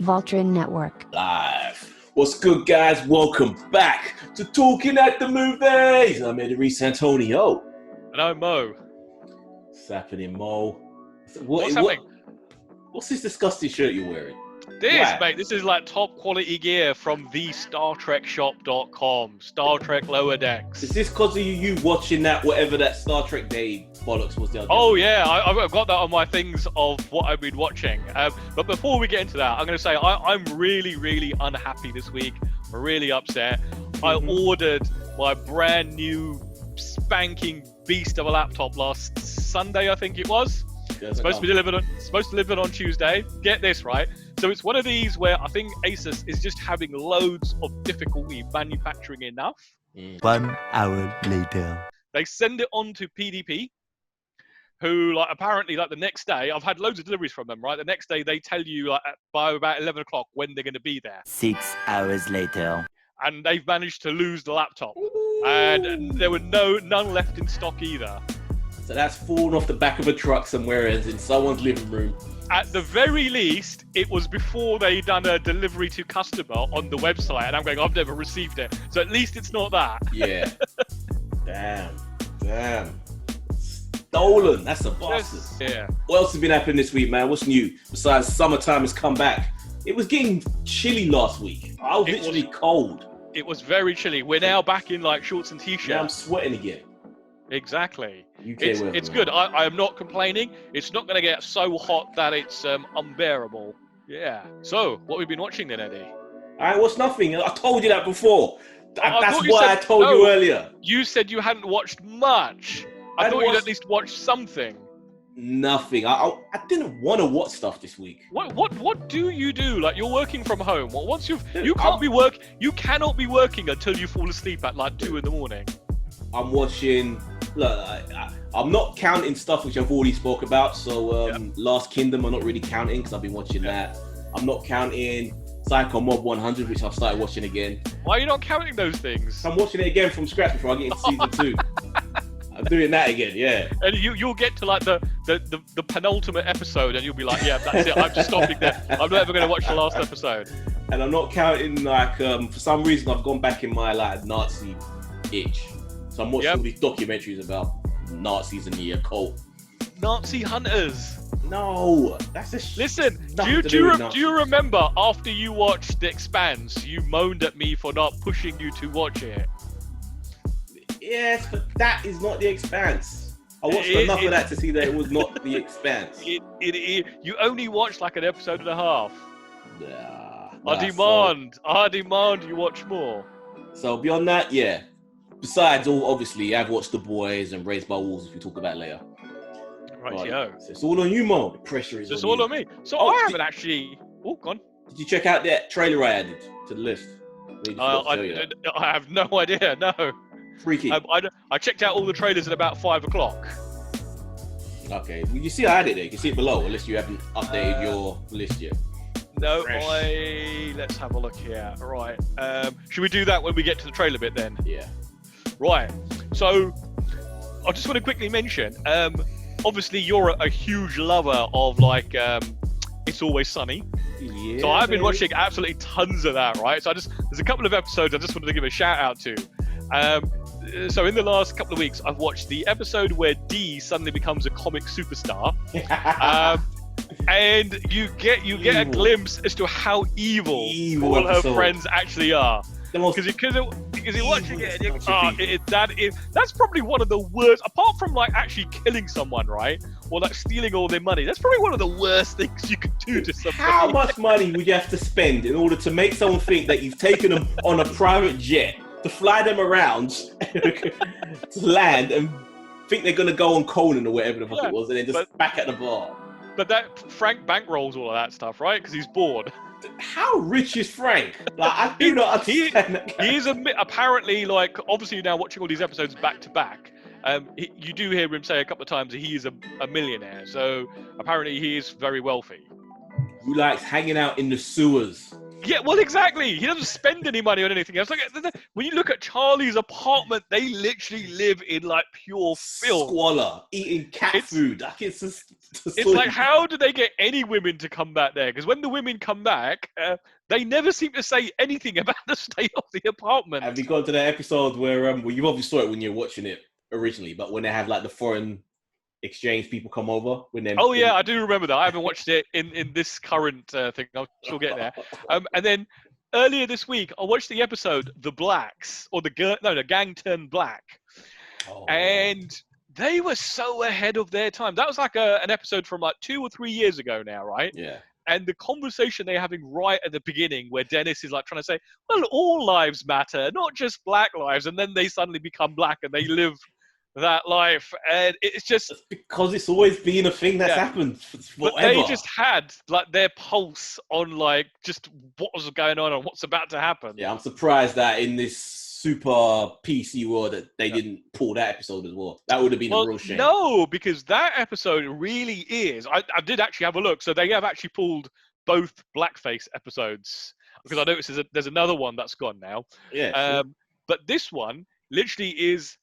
Voltron Network. Live. What's good, guys? Welcome back to Talking at the Movies. I'm Eddie Reese Antonio. And I'm Mo. What's happening, Mo? What's happening? What's this disgusting shirt you're wearing? Mate, this is like top quality gear from the StarTrekShop.com. Star Trek Lower Decks. Is this because of you watching that, whatever that Star Trek Day bollocks was the other day? Oh, yeah. I've got that on my things of what I've been watching. But before we get into that, I'm going to say I'm really, really unhappy this week. I'm really upset. I ordered my brand new spanking beast of a laptop last Sunday, I think it was. Supposed to be delivered on Tuesday. Get this, right? So it's one of these where I think Asus is just having loads of difficulty manufacturing enough. 1 hour later. They send it on to PDP, who apparently the next day, I've had loads of deliveries from them, right? The next day they tell you by about 11 o'clock when they're going to be there. 6 hours later. And they've managed to lose the laptop. Ooh. And there were none left in stock either. So that's fallen off the back of a truck somewhere in someone's living room. At the very least, it was before they done a delivery to customer on the website, and I'm going, I've never received it. So at least it's not that. Yeah. Damn. Stolen. That's a bastard. Yeah. What else has been happening this week, man? What's new? Besides, summertime has come back. It was getting chilly last week. I was literally cold. It was very chilly. We're now back in shorts and t-shirts. Now I'm sweating again. Exactly. It's good. I am not complaining. It's not going to get so hot that it's unbearable. Yeah. So, what we've been watching then, Eddie? I watched nothing. I told you that before. That's why I told you earlier. You said you hadn't watched much. I thought you'd at least watch something. Nothing. I didn't want to watch stuff this week. What do you do? You're working from home. Once you cannot be working until you fall asleep at 2 a.m. I'm watching. Look, I'm not counting stuff which I've already spoke about. So, Last Kingdom, I'm not really counting because I've been watching that. I'm not counting Psycho Mob 100, which I've started watching again. Why are you not counting those things? I'm watching it again from scratch before I get into season 2. I'm doing that again, yeah. And you'll get to the penultimate episode, and you'll be like, yeah, that's it. I'm just stopping there. I'm not ever going to watch the last episode. And I'm not counting for some reason I've gone back in my Nazi itch. So I'm watching all these documentaries about Nazis and the occult. Nazi hunters. No, that's a Listen, do you remember after you watched The Expanse, you moaned at me for not pushing you to watch it? Yes, but that is not The Expanse. I watched enough of that to see that it was not The Expanse. You only watched an episode and a half. Nah, I demand you watch more. So beyond that, yeah. Besides, obviously, I've watched The Boys and Raised by Wolves, which we talk about later. Right, so it's all on you, Mo. The pressure is it's on you. It's all on me. So I haven't actually... Oh, gone. Did you check out that trailer I added to the list? I have no idea, no. Freaky. I checked out all the trailers at about 5 o'clock. Okay, well, you see I added it. You can see it below, unless you haven't updated your list yet. No, let's have a look here. Right. Should we do that when we get to the trailer bit then? Yeah. Right. So, I just want to quickly mention, obviously you're a huge lover of It's Always Sunny. Yeah. So I've been watching absolutely tons of that, right? So there's a couple of episodes I just wanted to give a shout out to. So in the last couple of weeks, I've watched the episode where Dee suddenly becomes a comic superstar. And you get a glimpse as to how evil all her friends actually are. Because you're watching it, and that's probably one of the worst, apart from actually killing someone, right? Or stealing all their money. That's probably one of the worst things you could do to somebody. How much money would you have to spend in order to make someone think that you've taken them on a private jet to fly them around to land and think they're going to go on Conan or whatever the fuck it was, and then just back at the bar? But that Frank bankrolls all of that stuff, right? Because he's bored. How rich is Frank? I do not understand that. He is apparently obviously now watching all these episodes back to back. You do hear him say a couple of times that he is a millionaire. So apparently he is very wealthy. Who likes hanging out in the sewers? Yeah, well, exactly. He doesn't spend any money on anything else. Like, when you look at Charlie's apartment, they literally live in like pure filth. Squalor, eating cat food. Like It's like, how do they get any women to come back there? Because when the women come back, they never seem to say anything about the state of the apartment. Have you gone to that episode where well, you obviously saw it when you were watching it originally, but when they have like the foreign exchange people come over when they I do remember that. I haven't watched it in this current thing. I'll still get there. And then earlier this week, I watched the episode The Blacks, or the Gang Turned Black, and they were so ahead of their time. That was like an episode from like 2 or 3 years ago now, right? Yeah. And the conversation they're having right at the beginning, where Dennis is like trying to say, well, all lives matter, not just black lives, and then they suddenly become black and they live that life, and it's just because it's always been a thing that's happened forever. But they just had like their pulse on like just what was going on and what's about to happen. Yeah, I'm surprised that in this super PC world that they didn't pull that episode as well. That would have been a real shame. No, because that episode really is. I did actually have a look, so they have actually pulled both blackface episodes, because I noticed there's another one that's gone now. Yeah. But this one literally is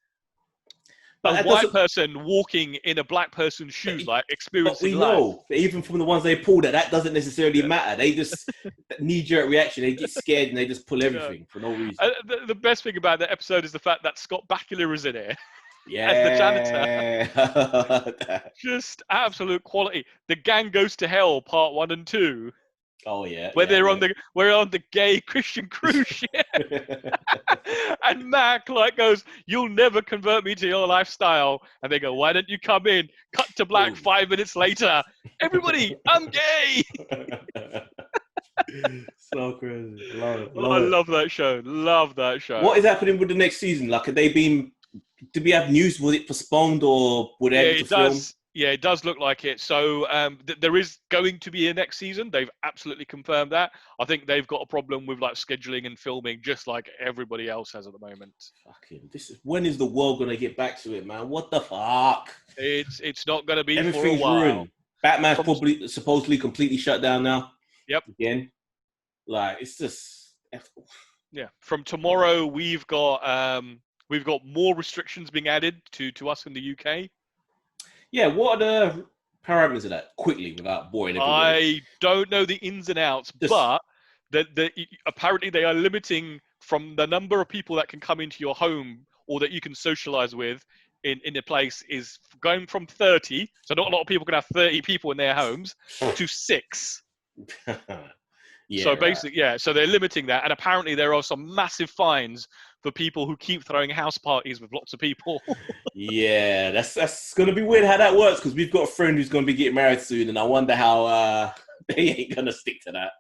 a white person walking in a black person's shoes, like experiencing life. But we know, even from the ones they pulled, that doesn't necessarily matter. They just knee-jerk reaction. They get scared and they just pull everything for no reason. The best thing about that episode is the fact that Scott Bakula is in it. Yeah. As the janitor. Just absolute quality. The Gang Goes to Hell, part 1 and 2. Oh yeah. Where we're on the gay Christian cruise ship. And Mac like goes, "You'll never convert me to your lifestyle." And they go, "Why don't you come in?" Cut to black 5 minutes later. "Everybody, I'm gay." So crazy. Love it. I love that show. Love that show. What is happening with the next season? Like, did we have news? Was it postponed or were they able to film? Yeah, it does look like it. So there is going to be a next season. They've absolutely confirmed that. I think they've got a problem with like scheduling and filming, just like everybody else has at the moment. Fucking, when is the world gonna get back to it, man? What the fuck? It's not gonna be Everything's for a while. ruined. Batman's probably supposedly completely shut down now. Yep. Again, like it's just. Yeah. From tomorrow, we've got more restrictions being added to us in the UK. Yeah, what are the parameters of that? Quickly, without boring everybody. I don't know the ins and outs, but apparently they are limiting from the number of people that can come into your home or that you can socialize with in a place is going from 30. So not a lot of people can have 30 people in their homes to 6. Yeah, so basically, so they're limiting that, and apparently there are some massive fines for people who keep throwing house parties with lots of people. Yeah, that's gonna be weird how that works, because we've got a friend who's gonna be getting married soon, and I wonder how they ain't gonna stick to that.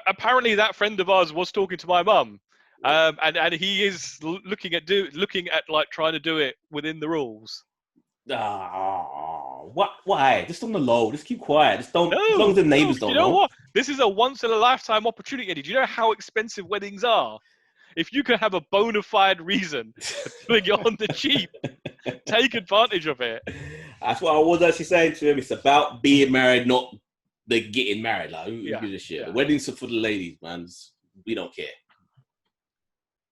Apparently that friend of ours was talking to my mum, and he is looking at like trying to do it within the rules. Why? Just on the low. Just keep quiet. Just don't. As long as the neighbors don't know. You know what? This is a once in a lifetime opportunity, Eddie. Do you know how expensive weddings are? If you can have a bona fide reason for doing it on the cheap, take advantage of it. That's what I was actually saying to him. It's about being married, not the getting married. Like, who gives a shit? Yeah. The weddings are for the ladies, man. We don't care.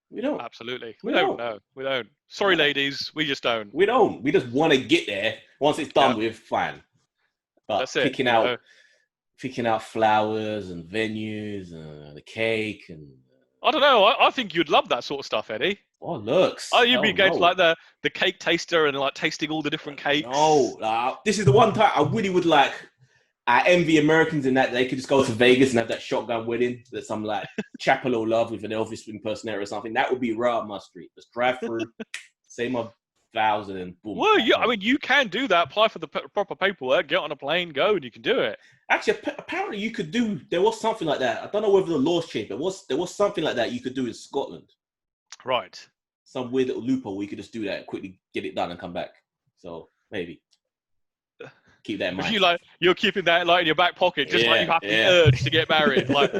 We don't. Absolutely. We don't. No, we don't. Sorry, ladies. We just don't. We don't. We just want to get there. Once it's done with, fine. But that's it. Picking out flowers and venues and the cake and. I don't know. I think you'd love that sort of stuff, Eddie. Oh, looks. Oh, you'd be going to like the cake taster and like tasting all the different cakes. No, this is the one time I really would like. I envy Americans in that they could just go to Vegas and have that shotgun wedding. That's some like Chapel of Love with an Elvis impersonator or something. That would be right up my street. Just drive through, say my vows, and then boom. Well, I mean, you can do that. Apply for the proper paperwork, get on a plane, go, and you can do it. Actually, apparently you could do. There was something like that. I don't know whether the law's changed, but there was something like that you could do in Scotland. Right. Some weird little loophole where you could just do that and quickly get it done and come back. So maybe. Keep that in mind. You're keeping that like in your back pocket, just like you have the urge to get married. Like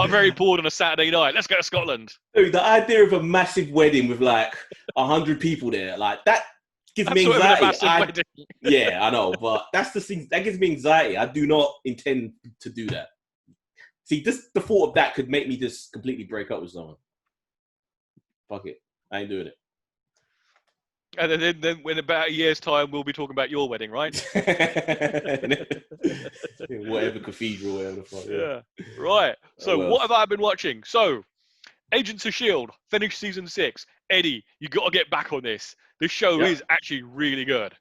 very bored on a Saturday night. Let's go to Scotland. Dude, the idea of a massive wedding with like 100 people there, like that gives me anxiety. Yeah, I know, but that's the thing that gives me anxiety. I do not intend to do that. See, just the thought of that could make me just completely break up with someone. Fuck it, I ain't doing it. And then in about a year's time, we'll be talking about your wedding, right? Whatever cathedral, whatever the fuck. Yeah. Right. So what have I been watching? So, Agents of S.H.I.E.L.D. finished season 6. Eddie, you got to get back on this. This show is actually really good.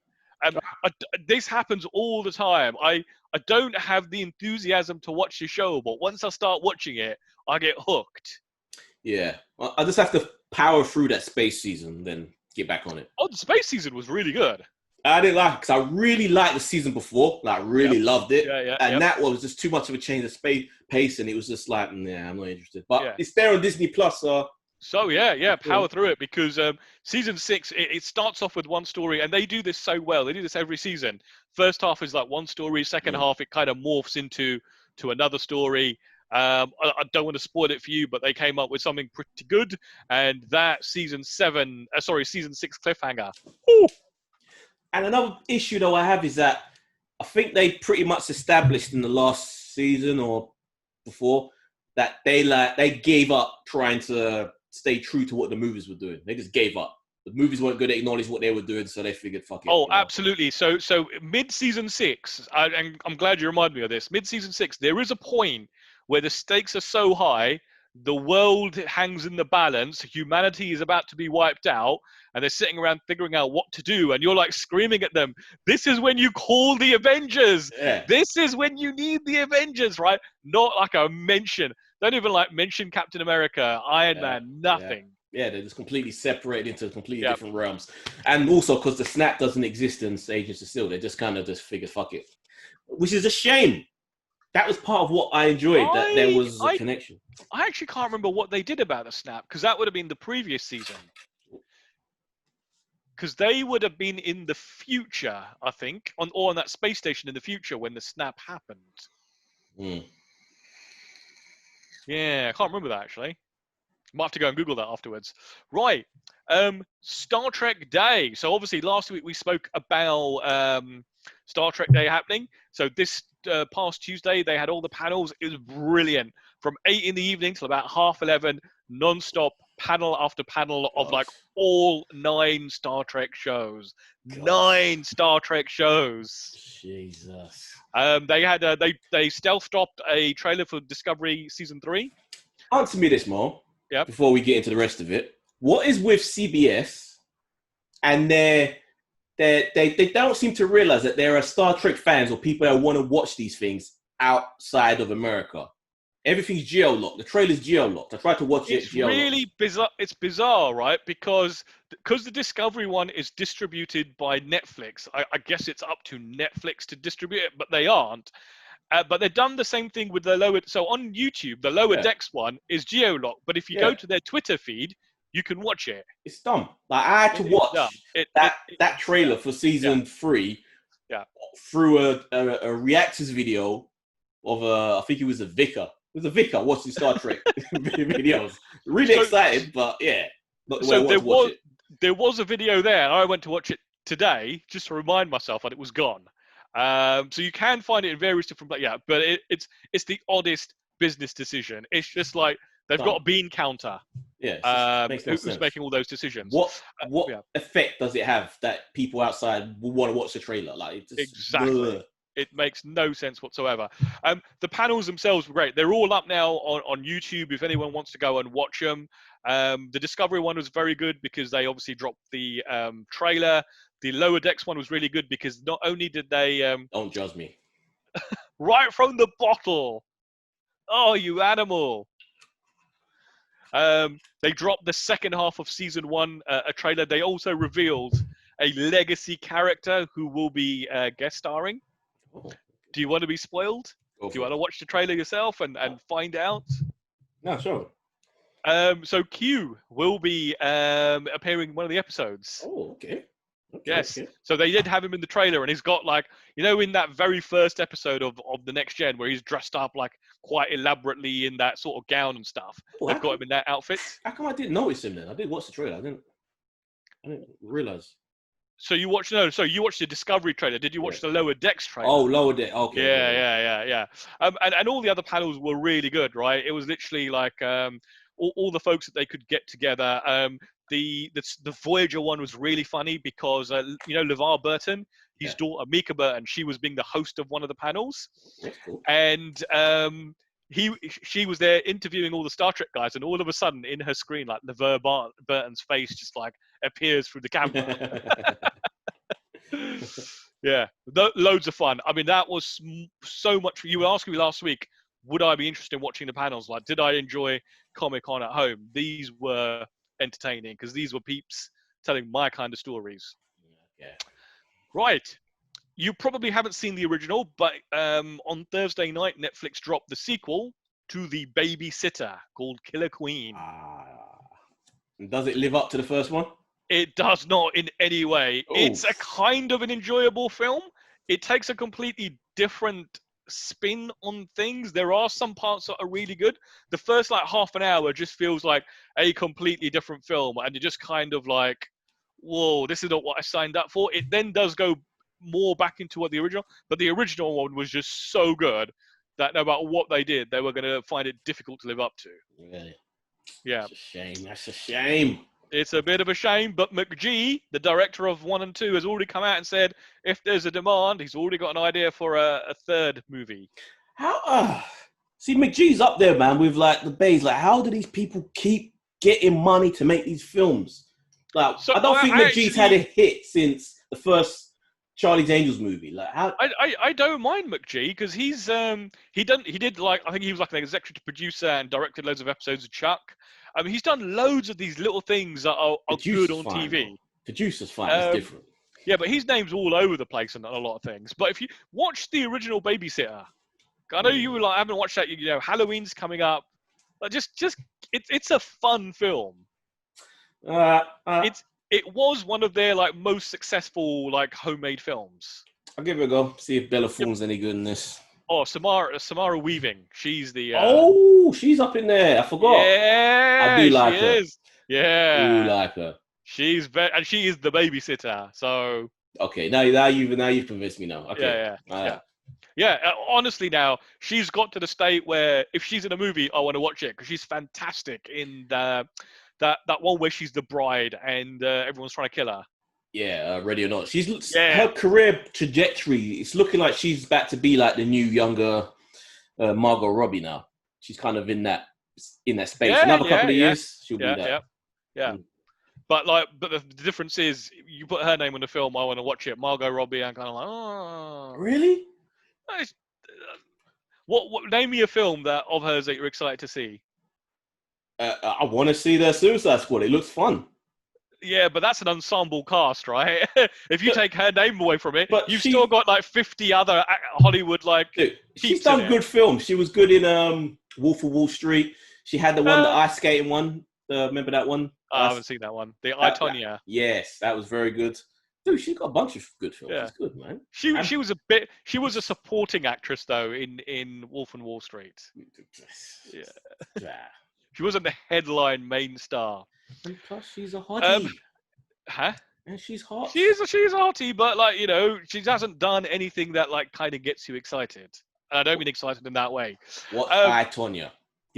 This happens all the time. I don't have the enthusiasm to watch the show, but once I start watching it, I get hooked. Yeah. I just have to power through that space season, then get back on it. Oh, the space season was really good. I didn't like it because I really liked the season before. Like, really loved it. And that one was just too much of a change of pace, and it was just like, nah, I'm not interested. But it's there on Disney Plus. So power through it because season 6, it starts off with one story, and they do this so well. They do this every season. First half is like one story. Second half, it kind of morphs into another story. I don't want to spoil it for you, but they came up with something pretty good, and that season 6 cliffhanger. Ooh. And another issue though I have is that I think they pretty much established in the last season or before that they gave up trying to stay true to what the movies were doing. They just gave up. The movies weren't going to acknowledge what they were doing, so they figured, fuck it. Oh, absolutely. So mid-season 6, and I'm glad you reminded me of this. Mid-season 6, there is a point where the stakes are so high, the world hangs in the balance, humanity is about to be wiped out, and they're sitting around figuring out what to do, and you're like screaming at them, this is when you call the Avengers! Yeah. This is when you need the Avengers, right? Not like a mention. Don't even like mention Captain America, Iron Man, nothing. Yeah, they're just completely separated into completely different realms. And also because the snap doesn't exist in Agents of S.H.I.E.L.D., they just kind of just figure, fuck it. Which is a shame. That was part of what I enjoyed, that there was a connection. I actually can't remember what they did about the snap, because that would have been the previous season. Because they would have been in the future, I think, on that space station in the future when the snap happened. Yeah, I can't remember that, actually. Might have to go and Google that afterwards. Right. Star Trek Day. So obviously last week we spoke about Star Trek Day happening. So this past Tuesday they had all the panels. It was brilliant. From 8 in the evening till about 11:30, non-stop panel after panel of like all 9 Star Trek shows. 9 Star Trek shows. Jesus. They had they stealth dropped a trailer for Discovery season 3. Answer me this, Mo. Yep. Before we get into the rest of it, what is with CBS and they don't seem to realize that there are Star Trek fans or people that want to watch these things outside of America? Everything's geo-locked. The trailer's geo-locked. I tried to watch it. It's really bizarre. It's bizarre, right? Because the Discovery one is distributed by Netflix. I guess it's up to Netflix to distribute it, but they aren't. But they've done the same thing with the lower. So on YouTube, the Lower Decks one is geo-locked. But if you go to their Twitter feed, you can watch it. It's dumb. Like I had to watch that trailer for season 3 through a reactors video of I think it was a vicar. It was a vicar watching Star Trek videos. Really excited, but not the way I want to watch it. There was a video there, and I went to watch it today just to remind myself that it was gone. So you can find it in various different places. Yeah, but it's the oddest business decision. It's just like they've got a bean counter. Yeah, who's making all those decisions? What effect does it have that people outside will want to watch the trailer? Like exactly. It makes no sense whatsoever. The panels themselves were great. They're all up now on YouTube if anyone wants to go and watch them. The Discovery one was very good because they obviously dropped the trailer. The Lower Decks one was really good because not only did they... Don't judge me. Right from the bottle. Oh, you animal. They dropped the second half of season 1, a trailer. They also revealed a legacy character who will be guest starring. Oh. Do you want to be spoiled? Do you want to watch the trailer yourself and find out? No, sure. So Q will be appearing in one of the episodes. Oh, okay. Yes. Okay. So they did have him in the trailer, and he's got like, in that very first episode of the Next Gen where he's dressed up like quite elaborately in that sort of gown and stuff. They've got him in that outfit. How come I didn't notice him then? I did watch the trailer. I didn't realize. So you watched you watched the Discovery trailer. Did you watch the Lower Decks trailer? Oh, Lower Deck. Okay. Yeah. And all the other panels were really good, right? It was literally like all the folks that they could get together. The Voyager one was really funny because LeVar Burton, his daughter Mika Burton, she was being the host of one of the panels, That's cool. and she was there interviewing all the Star Trek guys, and all of a sudden in her screen, like LeVar Burton's face just like appears through the camera. Yeah, loads of fun. I mean, that was so much. You were asking me last week, would I be interested in watching the panels? Like, did I enjoy Comic-Con at home? These were entertaining because these were peeps telling my kind of stories. Yeah. Right. You probably haven't seen the original, but on Thursday night, Netflix dropped the sequel to The Babysitter called Killer Queen. Does it live up to the first one? It does not in any way. Oof. It's a kind of an enjoyable film. It takes a completely different spin on things. There are some parts that are really good. The first like half an hour just feels like a completely different film, and you're just kind of like, whoa, this is not what I signed up for. It then does go more back into what the original, but the original one was just so good that no matter what they did, they were going to find it difficult to live up to. Really? Yeah. That's a shame. That's a shame. It's a bit of a shame, but McG, the director of 1 and 2, has already come out and said if there's a demand, he's already got an idea for a third movie. How? See, McGee's up there, man, with like the Bays. Like, how do these people keep getting money to make these films? Like, so I don't think McGee's had a hit since the first Charlie's Angels movie. Like, how? I don't mind McG because he's he did like, I think he was like an executive producer and directed loads of episodes of Chuck. I mean, he's done loads of these little things that are good on TV. Though. Producer's fine. It's different. Yeah, but his name's all over the place on a lot of things. But if you watch the original Babysitter, I know you like haven't watched that. You know, Halloween's coming up. Like, it's a fun film. It was one of their like most successful like homemade films. I'll give it a go. See if Bella Thorne's any good in this. Oh, Samara Weaving. She's the. She's up in there. I forgot. Yeah, I do like her. Is. Yeah, I do like her. And she is the babysitter. So. Okay, now you've convinced me now. Okay. Yeah. Honestly, now she's got to the state where if she's in a movie, I want to watch it because she's fantastic in that one where she's the bride and everyone's trying to kill her. Yeah, Ready or Not. Her career trajectory. It's looking like she's about to be like the new younger Margot Robbie now. She's kind of in that space. Another couple of years, she'll be that. Yeah. But the difference is, you put her name on the film, I want to watch it. Margot Robbie, I'm kind of like, oh, really? What? Name me a film of hers that you're excited to see. I want to see the Suicide Squad. It looks fun. Yeah, but that's an ensemble cast, right? If you take her name away from it, but you've still got like 50 other Hollywood like. Dude, she's done good films. She was good in Wolf of Wall Street. She had the one, the ice skating one. Remember that one? I haven't seen that one. The I, Tonya. Yes, that was very good. Dude, she's got a bunch of good films. Yeah. It's good, man. She was a supporting actress though in Wolf and Wall Street. Yeah. She wasn't the headline main star. And plus, she's a hottie. Huh? And she's hot. She's a hottie, but like, you know, she hasn't done anything that like kind of gets you excited. And I don't mean excited in that way. What's I, Tonya?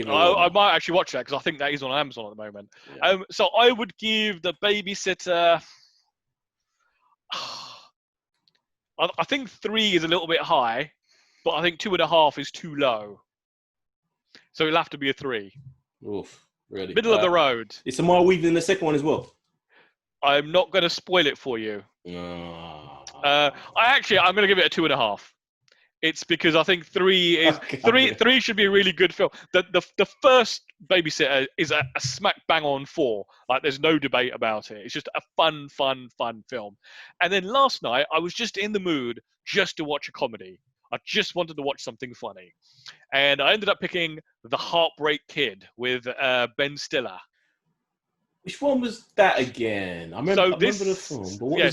I might actually watch that because I think that is on Amazon at the moment. Yeah. So I would give The Babysitter. I think 3 is a little bit high, but I think 2.5 is too low. So it'll have to be a 3. Oof. Really? Middle of the road. Is Samara Weaving in the second one as well? I'm not going to spoil it for you. I'm going to give it a 2.5. It's because I think 3 is three should be a really good film. The first Babysitter is a smack bang on 4. Like, there's no debate about it. It's just a fun film. And then last night I was just in the mood just to watch a comedy. I just wanted to watch something funny. And I ended up picking The Heartbreak Kid with Ben Stiller. Which one was that again? I remember the film. But what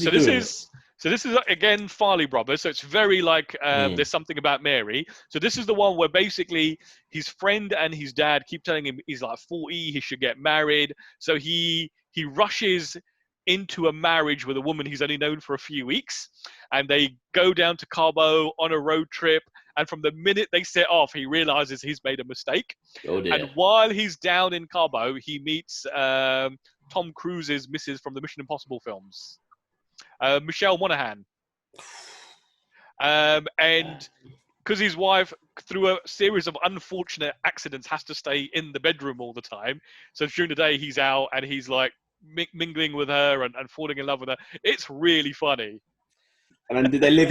this is again Farley Brothers. So it's very like There's Something About Mary. So this is the one where basically his friend and his dad keep telling him he's like 40, he should get married. So he rushes into a marriage with a woman he's only known for a few weeks, and they go down to Cabo on a road trip. And from the minute they set off, he realizes he's made a mistake. Oh dear. And while he's down in Cabo, he meets Tom Cruise's missus from the Mission Impossible films, Michelle Monaghan. And because his wife, through a series of unfortunate accidents, has to stay in the bedroom all the time. So during the day, he's out and he's like mingling with her and falling in love with her. It's really funny. And then did they live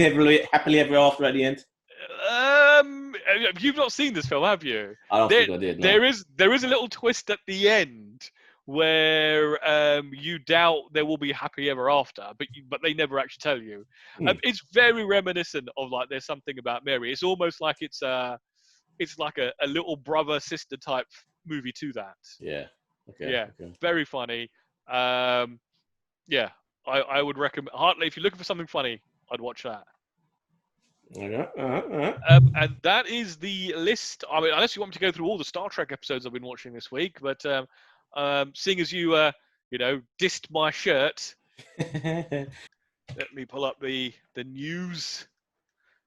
happily ever after at the end? You've not seen this film, have you? I don't think I did. No. There is a little twist at the end where you doubt there will be happy ever after, but they never actually tell you. It's very reminiscent of like There's Something About Mary. It's almost like it's like a little brother sister type movie to that. Yeah. Okay. Yeah. Okay. Very funny. Yeah. I would recommend Hartley if you're looking for something funny. I'd watch that. And that is the list. I mean, unless you want me to go through all the Star Trek episodes I've been watching this week, but seeing as you dissed my shirt, let me pull up the news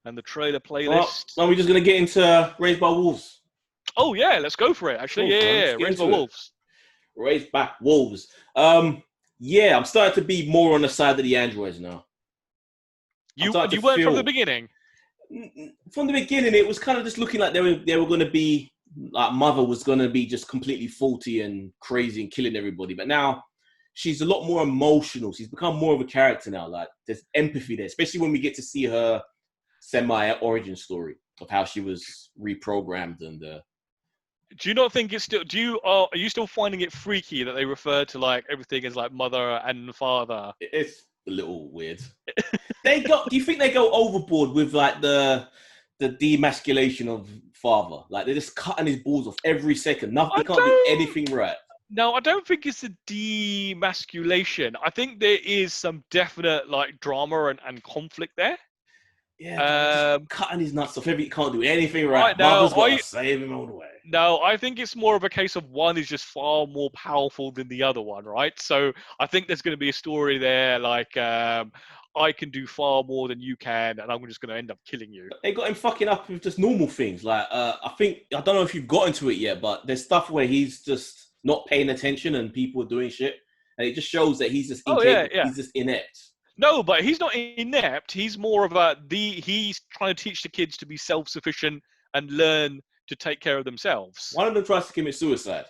and the trailer playlist. Well, are we just gonna get into Raised by Wolves? Oh yeah, let's go for it. Actually, yeah, Raised by Wolves. Raised by Wolves. Yeah, I'm starting to be more on the side of the androids now. You weren't from the beginning. From the beginning, it was kind of just looking like they were going to be like Mother was going to be just completely faulty and crazy and killing everybody. But now she's a lot more emotional. She's become more of a character now. Like there's empathy there, especially when we get to see her semi-origin story of how she was reprogrammed. And do you not think it's still? Are you still finding it freaky that they refer to like everything as like mother and father? It's a little weird. Do you think they go overboard with like the demasculation of father? Like they're just cutting his balls off every second. Nothing, he can't do anything right. No, I don't think it's a demasculation. I think there is some definite like drama and conflict there. Yeah, just cutting his nuts off. He can't do anything right. Mother's got to save him all the way. No, I think it's more of a case of one is just far more powerful than the other one, right? So I think there's going to be a story there like I can do far more than you can, and I'm just going to end up killing you. They got him fucking up with just normal things. Like I don't know if you've got into it yet, but there's stuff where he's just not paying attention and people are doing shit, and it just shows that he's just he's just inept. No, but he's not inept. He's more of he's trying to teach the kids to be self-sufficient and learn to take care of themselves. One of them tries to commit suicide.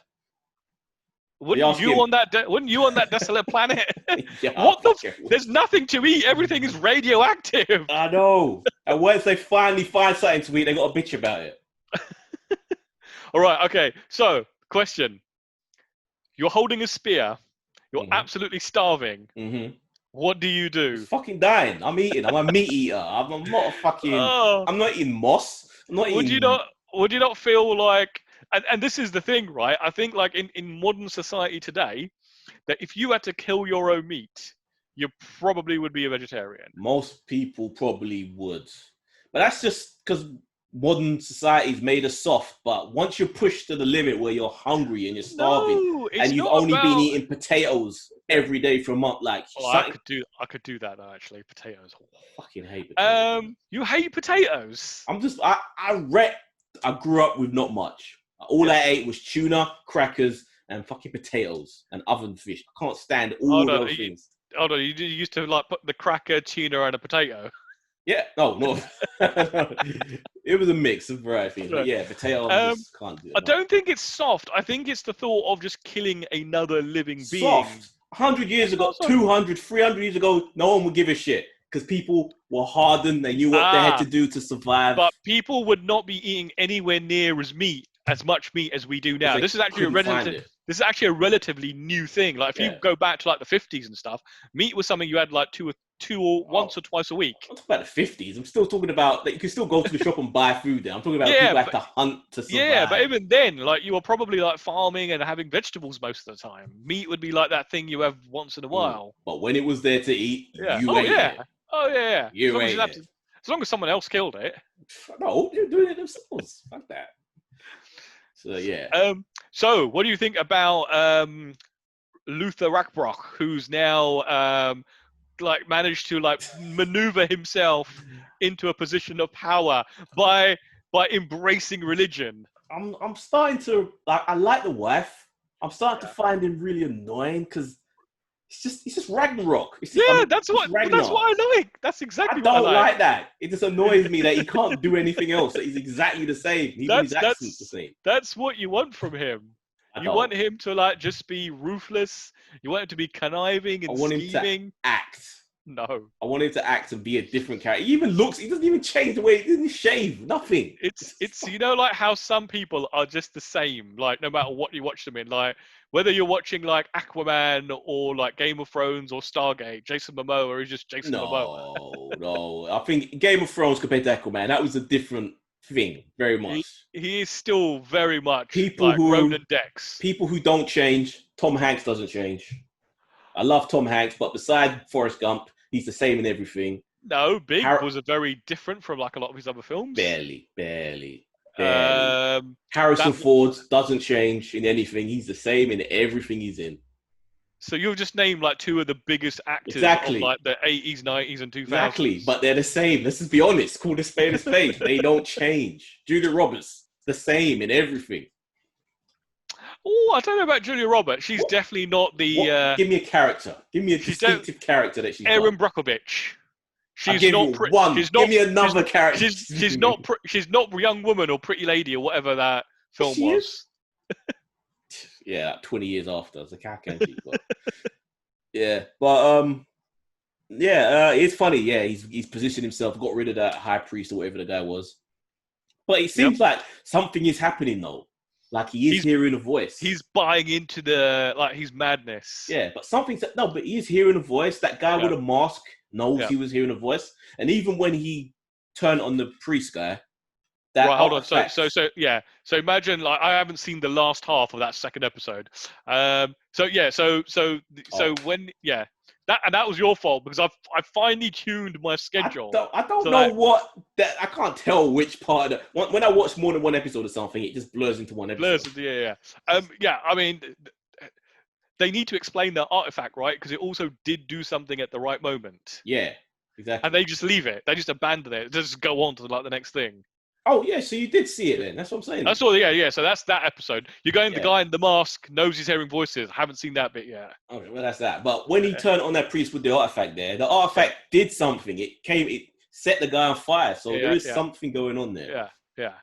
Wouldn't you on that desolate planet? Yeah, there's nothing to eat. Everything is radioactive. I know. And once they finally find something to eat, they got a bitch about it. All right. Okay. So, question: you're holding a spear. You're absolutely starving. Mm-hmm. What do you do? I'm fucking dying. I'm eating. I'm a meat eater. I'm not a fucking. I'm not eating moss. I'm not eating. Would you not feel like? And this is the thing, right? I think like in modern society today, that if you had to kill your own meat, you probably would be a vegetarian. Most people probably would. But that's just because modern society's made us soft. But once you're pushed to the limit where you're hungry and you're starving, and you've only been eating potatoes every day for a month, like I could do that though. Actually, potatoes. I fucking hate potatoes. You hate potatoes? I grew up with not much. All I ate was tuna, crackers, and fucking potatoes and oven fish. I can't stand all those things. Hold on, you used to like put the cracker, tuna, and a potato. Yeah, no. It was a mix of variety. But yeah, potato, I just can't do it. I don't think it's soft. I think it's the thought of just killing another living being. Soft. 100 years ago, 200, 300 years ago, no one would give a shit. Because people were hardened, they knew what they had to do to survive. But people would not be eating anywhere near as much meat as we do now. This is actually a relatively new thing. Like if you go back to like the 50s and stuff, meat was something you had like once or twice a week. I'm talking about the 50s. I'm still talking about that you can still go to the shop and buy food there. I'm talking about people have to hunt to survive. Yeah, but even then, like you were probably like farming and having vegetables most of the time. Meat would be like that thing you have once in a while. But when it was there to eat, you ate it. Oh yeah. You ate it. As long as someone else killed it. No, you're doing it themselves. Fuck that. So yeah. So what do you think about Luther Rackbrock, who's now like managed to like maneuver himself into a position of power by embracing religion. I'm starting to like. I like the wife. I'm starting to find him really annoying because it's just Ragnarok. That's what I like. That's exactly I what I don't like. like that. It just annoys me that he can't do anything else. That he's exactly the same. Even his accent's the same. That's what you want from him. You want him to like just be ruthless. You want him to be conniving and scheming. Act. No. I want him to act and be a different character. He doesn't even change the way he doesn't shave. Nothing. It's you know, like how some people are just the same, like no matter what you watch them in, like whether you're watching like Aquaman or like Game of Thrones or Stargate, Jason Momoa is just Jason Momoa. No. I think Game of Thrones compared to Aquaman, that was a different thing, very much. He is still very much like Ronan Dex. People who don't change, Tom Hanks doesn't change. I love Tom Hanks, but beside Forrest Gump, he's the same in everything. No, Big was a very different from like a lot of his other films. Barely. Harrison Ford doesn't change in anything. He's the same in everything he's in. So you'll just name like two of the biggest actors of like the 80s, 90s, and 2000s. Exactly, but they're the same. Let's just be honest. Call this spade a spade. They don't change. Julia Roberts, the same in everything. Oh, I don't know about Julia Roberts. She's definitely not the... Give me a character. Give me a distinctive character that she's Erin Brockovich. She's not one. Give me another character. She's not Young Woman or Pretty Lady or whatever that film was. Yeah, like 20 years after. It's like, how can she? It's funny. Yeah, he's positioned himself, got rid of that high priest or whatever the guy was. But it seems like something is happening though. Like he's hearing a voice. He's buying into his madness. Yeah, but but he is hearing a voice. That guy with a mask knows he was hearing a voice. And even when he turned on the priest guy, hold on. So imagine, like, I haven't seen the last half of that second episode. That was your fault because I finally tuned my schedule. I don't know I can't tell which part of when I watch more than one episode of something, it just blurs into one episode. I mean, they need to explain that artifact, right? Because it also did do something at the right moment. Yeah, exactly. And they just leave it. They just abandon it. They just go on to like the next thing. Oh yeah, so you did see it then? That's what I'm saying. That's all. Yeah. So that's that episode. You're going. The guy in the mask knows he's hearing voices. I haven't seen that bit yet. Okay, well that's that. But when he turned on that priest with the artifact, the artifact did something. It set the guy on fire. So there is something going on there. Yeah.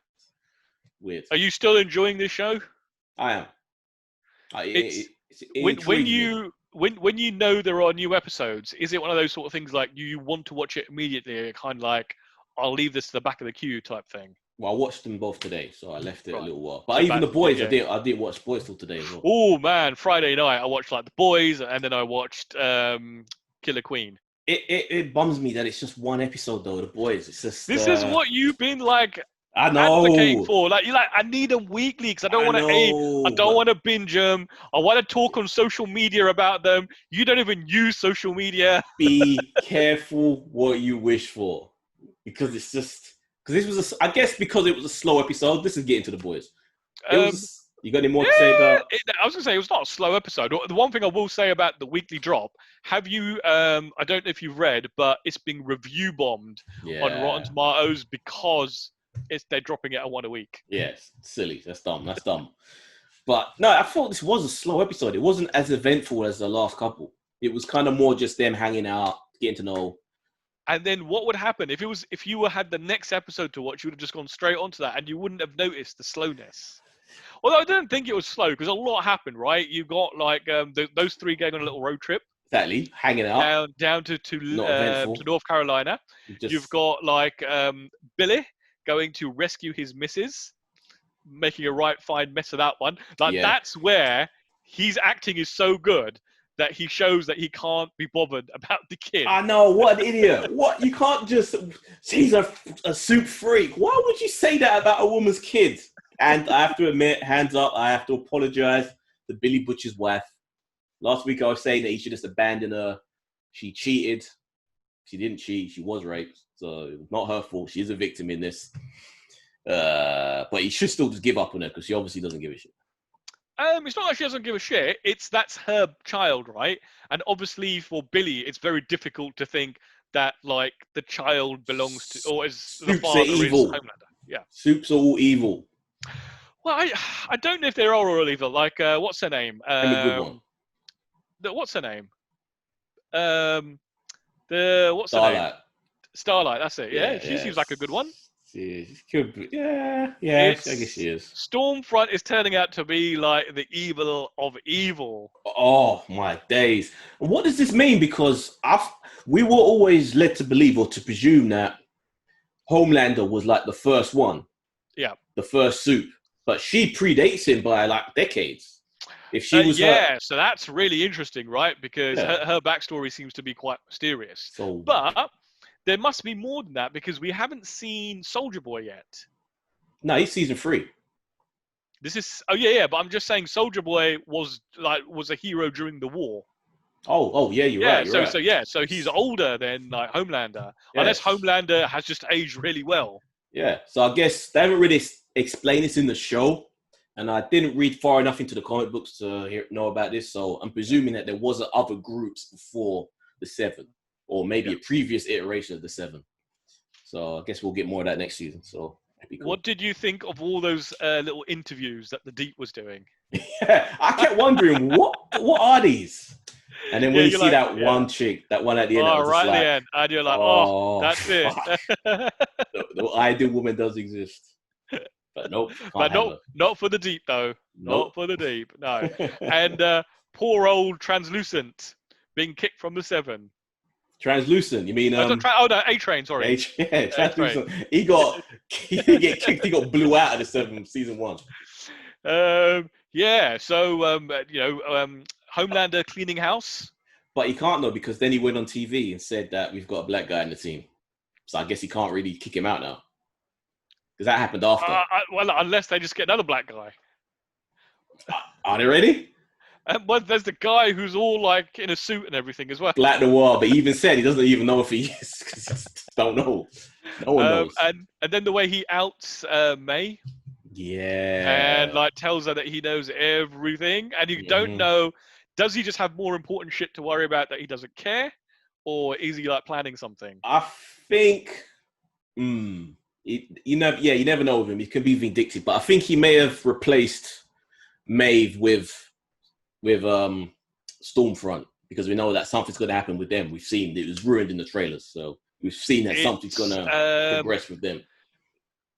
Weird. Are you still enjoying this show? I am. When you know there are new episodes, is it one of those sort of things like you want to watch it immediately, kind of like I'll leave this to the back of the queue type thing? Well, I watched them both today, so I left it a little while. But even The Boys, I didn't watch Boys till today as well. Oh man, Friday night I watched like The Boys, and then I watched Killer Queen. It bums me that it's just one episode though. The Boys, it's just this is what you've been like. I know. Advocating for I need them weekly because I don't want to binge them. I want to talk on social media about them. You don't even use social media. Be careful what you wish for, because it's just because this was I guess because it was a slow episode. This is getting to The Boys. You got any more to say about? I was gonna say it was not a slow episode. The one thing I will say about the weekly drop: have you? I don't know if you've read, but it's been review bombed on Rotten Tomatoes because they're dropping it at one a week. Yes, silly. That's dumb. But no, I thought this was a slow episode. It wasn't as eventful as the last couple. It was kind of more just them hanging out, getting to know. And then what would happen if you had the next episode to watch? You would have just gone straight onto that, and you wouldn't have noticed the slowness. Although I didn't think it was slow because a lot happened. Right, you got like those three going on a little road trip. Exactly, hanging out down to North Carolina. You've got like Billy going to rescue his missus, making a fine mess of that one. That's where his acting is so good that he shows that he can't be bothered about the kid. I know, what an idiot. What, you can't just, she's a soup freak. Why would you say that about a woman's kid? And I have to admit, hands up, I have to apologize to Billy Butcher's wife. Last week I was saying that he should just abandon her. She cheated. She didn't cheat. She was raped. So not her fault. She is a victim in this. But he should still just give up on her because she obviously doesn't give a shit. It's not like she doesn't give a shit. That's her child, right? And obviously for Billy, it's very difficult to think that like the child belongs to, or is the Supes are father is evil. Homelander. Yeah. Supes are all evil. Well, I don't know if they're all or evil. Like, what's her name? Give me a good one. What's her name? What's her name? Starlight. Starlight. That's it. Yeah, she seems like a good one. She could be. Yeah, I guess she is. Stormfront is turning out to be like the evil of evil. Oh my days! What does this mean? Because we were always led to believe or to presume that Homelander was like the first one. Yeah. The first suit, but she predates him by like decades. If she was so that's really interesting, right? Because her backstory seems to be quite mysterious. But there must be more than that because we haven't seen Soldier Boy yet. No, he's season 3. This is but I'm just saying Soldier Boy was a hero during the war. Oh yeah, you're right. So he's older than like Homelander, unless Homelander has just aged really well. Yeah, so I guess they haven't really explained this in the show, and I didn't read far enough into the comic books to know about this. So I'm presuming that there was other groups before the 7, or maybe a previous iteration of the 7. So I guess we'll get more of that next season. So that'd be cool. What did you think of all those little interviews that the Deep was doing? I kept wondering what are these? And then when you see that one chick, that one at the end, right at the end, and you're like, that's it. The ideal woman does exist, but nope. But not for the Deep though. Nope. Not for the Deep. No. And poor old Translucent being kicked from the 7. Translucent? You mean? A-Train. Sorry. Translucent. He got kicked. He got blew out of the 7 season 1. So Homelander cleaning house. But he can't though, because then he went on TV and said that we've got a black guy in the team. So I guess he can't really kick him out now. Because that happened after. Well, unless they just get another black guy. Are they ready? Well, there's the guy who's all like in a suit and everything as well. Black Noir, but he even said he doesn't even know if he is, because he just don't know. No one knows. And then the way he outs May. Yeah. And like tells her that he knows everything, and you don't know. Does he just have more important shit to worry about that he doesn't care, or is he like planning something? I think, you never know with him. He can be vindictive, but I think he may have replaced Maeve with Stormfront, because we know that something's going to happen with them. We've seen it was ruined in the trailers, so we've seen that something's going to progress with them.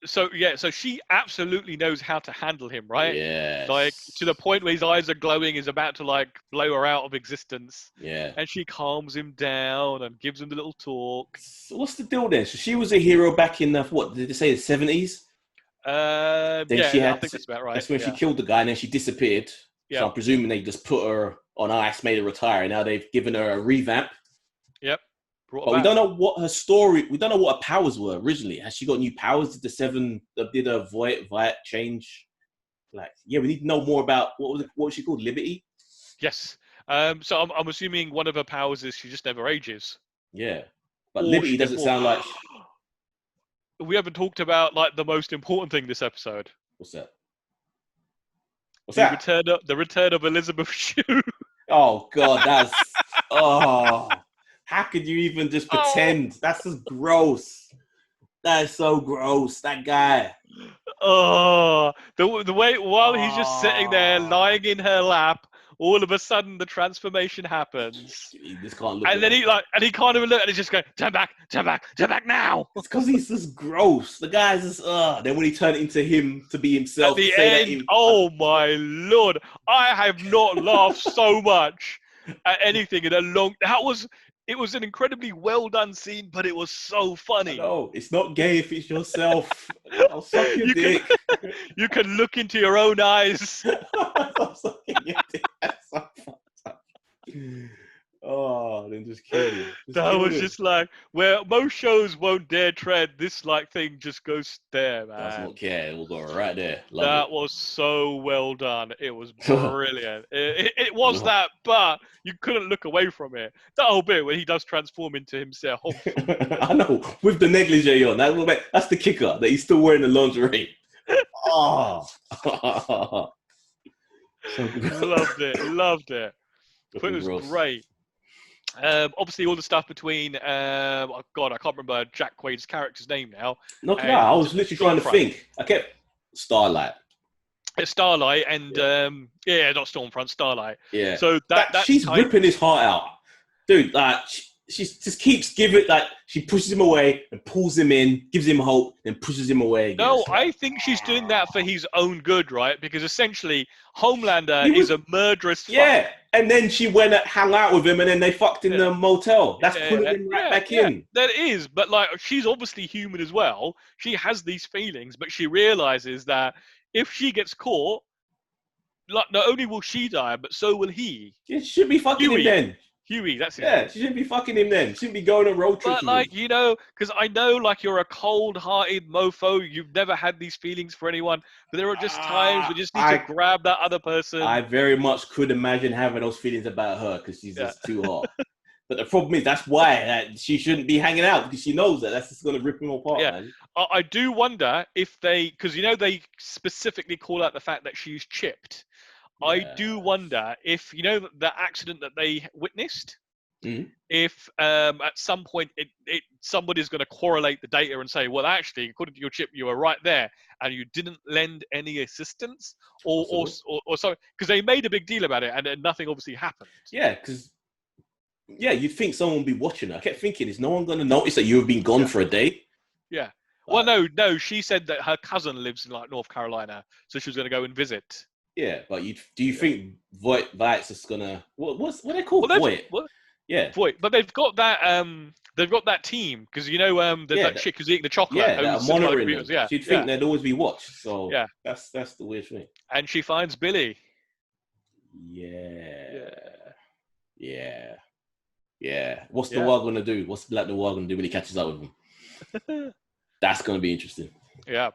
So she absolutely knows how to handle him, right? Yeah. Like to the point where his eyes are glowing, is about to like blow her out of existence. Yeah. And she calms him down and gives him the little talk. So what's the deal then? So she was a hero back in what did they say, the 70s? I think that's about right. That's when she killed the guy, and then she disappeared. Yeah. So I'm presuming they just put her on ice, made her retire, and now they've given her a revamp. Yep. But we don't know what her story. We don't know what her powers were originally. Has she got new powers? Did the 7? Did her Voight change? We need to know more about what was she called? Liberty. Yes. So I'm assuming one of her powers is she just never ages. Yeah. But Liberty doesn't sound like. We haven't talked about like the most important thing this episode. What's that? The return of Elizabeth Shue. Oh God, that's how could you even just pretend? That's just gross. That is so gross. That guy. The way while he's just sitting there lying in her lap, all of a sudden the transformation happens. He just can't look. And then he can't even look, and he's just going, turn back now. It's because he's just gross. The guy's just Then when he turned into him to be himself, at the end, oh my Lord, I have not laughed so much at anything in a long. It was an incredibly well done scene, but it was so funny. No, it's not gay if it's yourself. I'll suck your dick. You can look into your own eyes. I'll suck your dick. That's so fucked up. Then just kill you. Just like where most shows won't dare tread. This like thing just goes there, man. Does not care. It will go right there. That was so well done. It was brilliant. it was that, but you couldn't look away from it. That whole bit where he does transform into himself. I know, with the negligee on. That's the kicker, that he's still wearing the lingerie. So Loved it. It was gross. great. Obviously, all the stuff between oh God, I can't remember Jack Quaid's character's name now. No, I was literally trying to think. I kept Starlight. It's Starlight and not Stormfront, Starlight. Yeah. So that's she's ripping his heart out, dude. Like she just keeps giving, like she pushes him away and pulls him in, gives him hope, and pushes him away again. No, I think she's doing that for his own good, right? Because essentially, Homelander is a murderous fuck. And then she went and hung out with him, and then they fucked in the motel. That's pulling him right back in. That is, but like she's obviously human as well. She has these feelings, but she realizes that if she gets caught, like not only will she die, but so will he. Yeah, she should be fucking him then. Huey, that's it. Yeah, she shouldn't be fucking him then. She shouldn't be going on a road trip. But like, you know, because I know like you're a cold-hearted mofo. You've never had these feelings for anyone. But there are just times we just need to grab that other person. I very much could imagine having those feelings about her because she's just too hot. But the problem is that's why she shouldn't be hanging out, because she knows that's just going to rip him apart. Yeah, man. I do wonder if because you know they specifically call out the fact that she's chipped. Yeah. I do wonder if, you know, the accident that they witnessed, if at some point somebody's going to correlate the data and say, well, actually, according to your chip, you were right there and you didn't lend any assistance or so, because they made a big deal about it and nothing obviously happened. Yeah, because you'd think someone would be watching her. I kept thinking, is no one going to notice that you have been gone for a day? Yeah. Well, no. She said that her cousin lives in like North Carolina, so she was going to go and visit. Yeah, but do you think Vight's just gonna what are they called? Voight. Yeah, Voight. But they've got that team, because you know that chick who's eating the chocolate. Yeah, that are monitoring them. Yeah, she'd think they'd always be watched. So yeah, that's the weird thing. And she finds Billy. Yeah. What's the world gonna do? What's Black the world gonna do when he catches up with him? That's gonna be interesting. Yeah.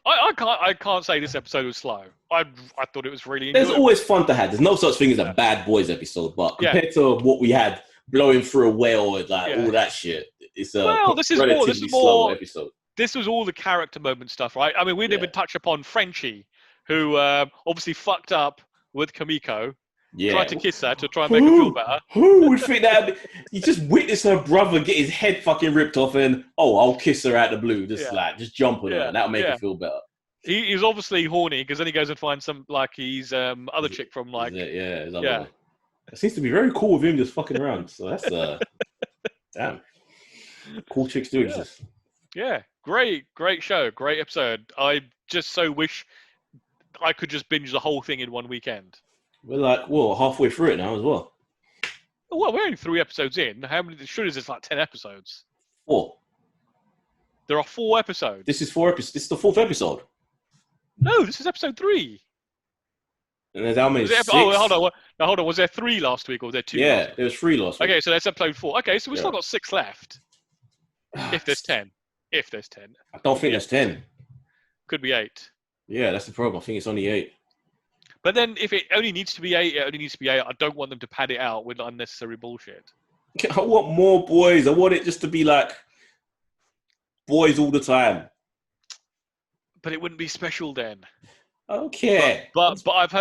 I can't say this episode was slow. I thought it was really enjoyable. There's always fun to have. There's no such thing as a bad boys episode, but compared to what we had, blowing through a whale and like all that shit, it's a relatively slow episode. This was all the character moment stuff, right? I mean, we didn't even touch upon Frenchie, who obviously fucked up with Kamiko. Tried to kiss her to try and make her feel better. Who would think that? You just witness her brother get his head fucking ripped off and, I'll kiss her out the blue. Just jump on her and that'll make her feel better. He's obviously horny, because then he goes and finds some, like, his other chick from, like... It seems to be very cool with him just fucking around. So that's, damn. Cool chicks do exist. Yeah. Great show. Great episode. I just so wish I could just binge the whole thing in one weekend. We're like, halfway through it now as well. Well, we're only 3 episodes in. How many? Surely there's like 10 episodes. 4. There are 4 episodes. This is 4 episodes. This is the 4th episode. No, this is episode 3. And there's how many? 6? Oh, hold on. Was there 3 last week, or was there 2? Yeah, there was 3 last week. Okay, so that's episode 4. Okay, so we've still got 6 left. If there's 10. I don't think there's 10. Could be 8. Yeah, that's the problem. I think it's only 8. But then if it only needs to be 8, it only needs to be 8. I don't want them to pad it out with unnecessary bullshit. I want more boys. I want it just to be like boys all the time. But it wouldn't be special then. Okay. But I've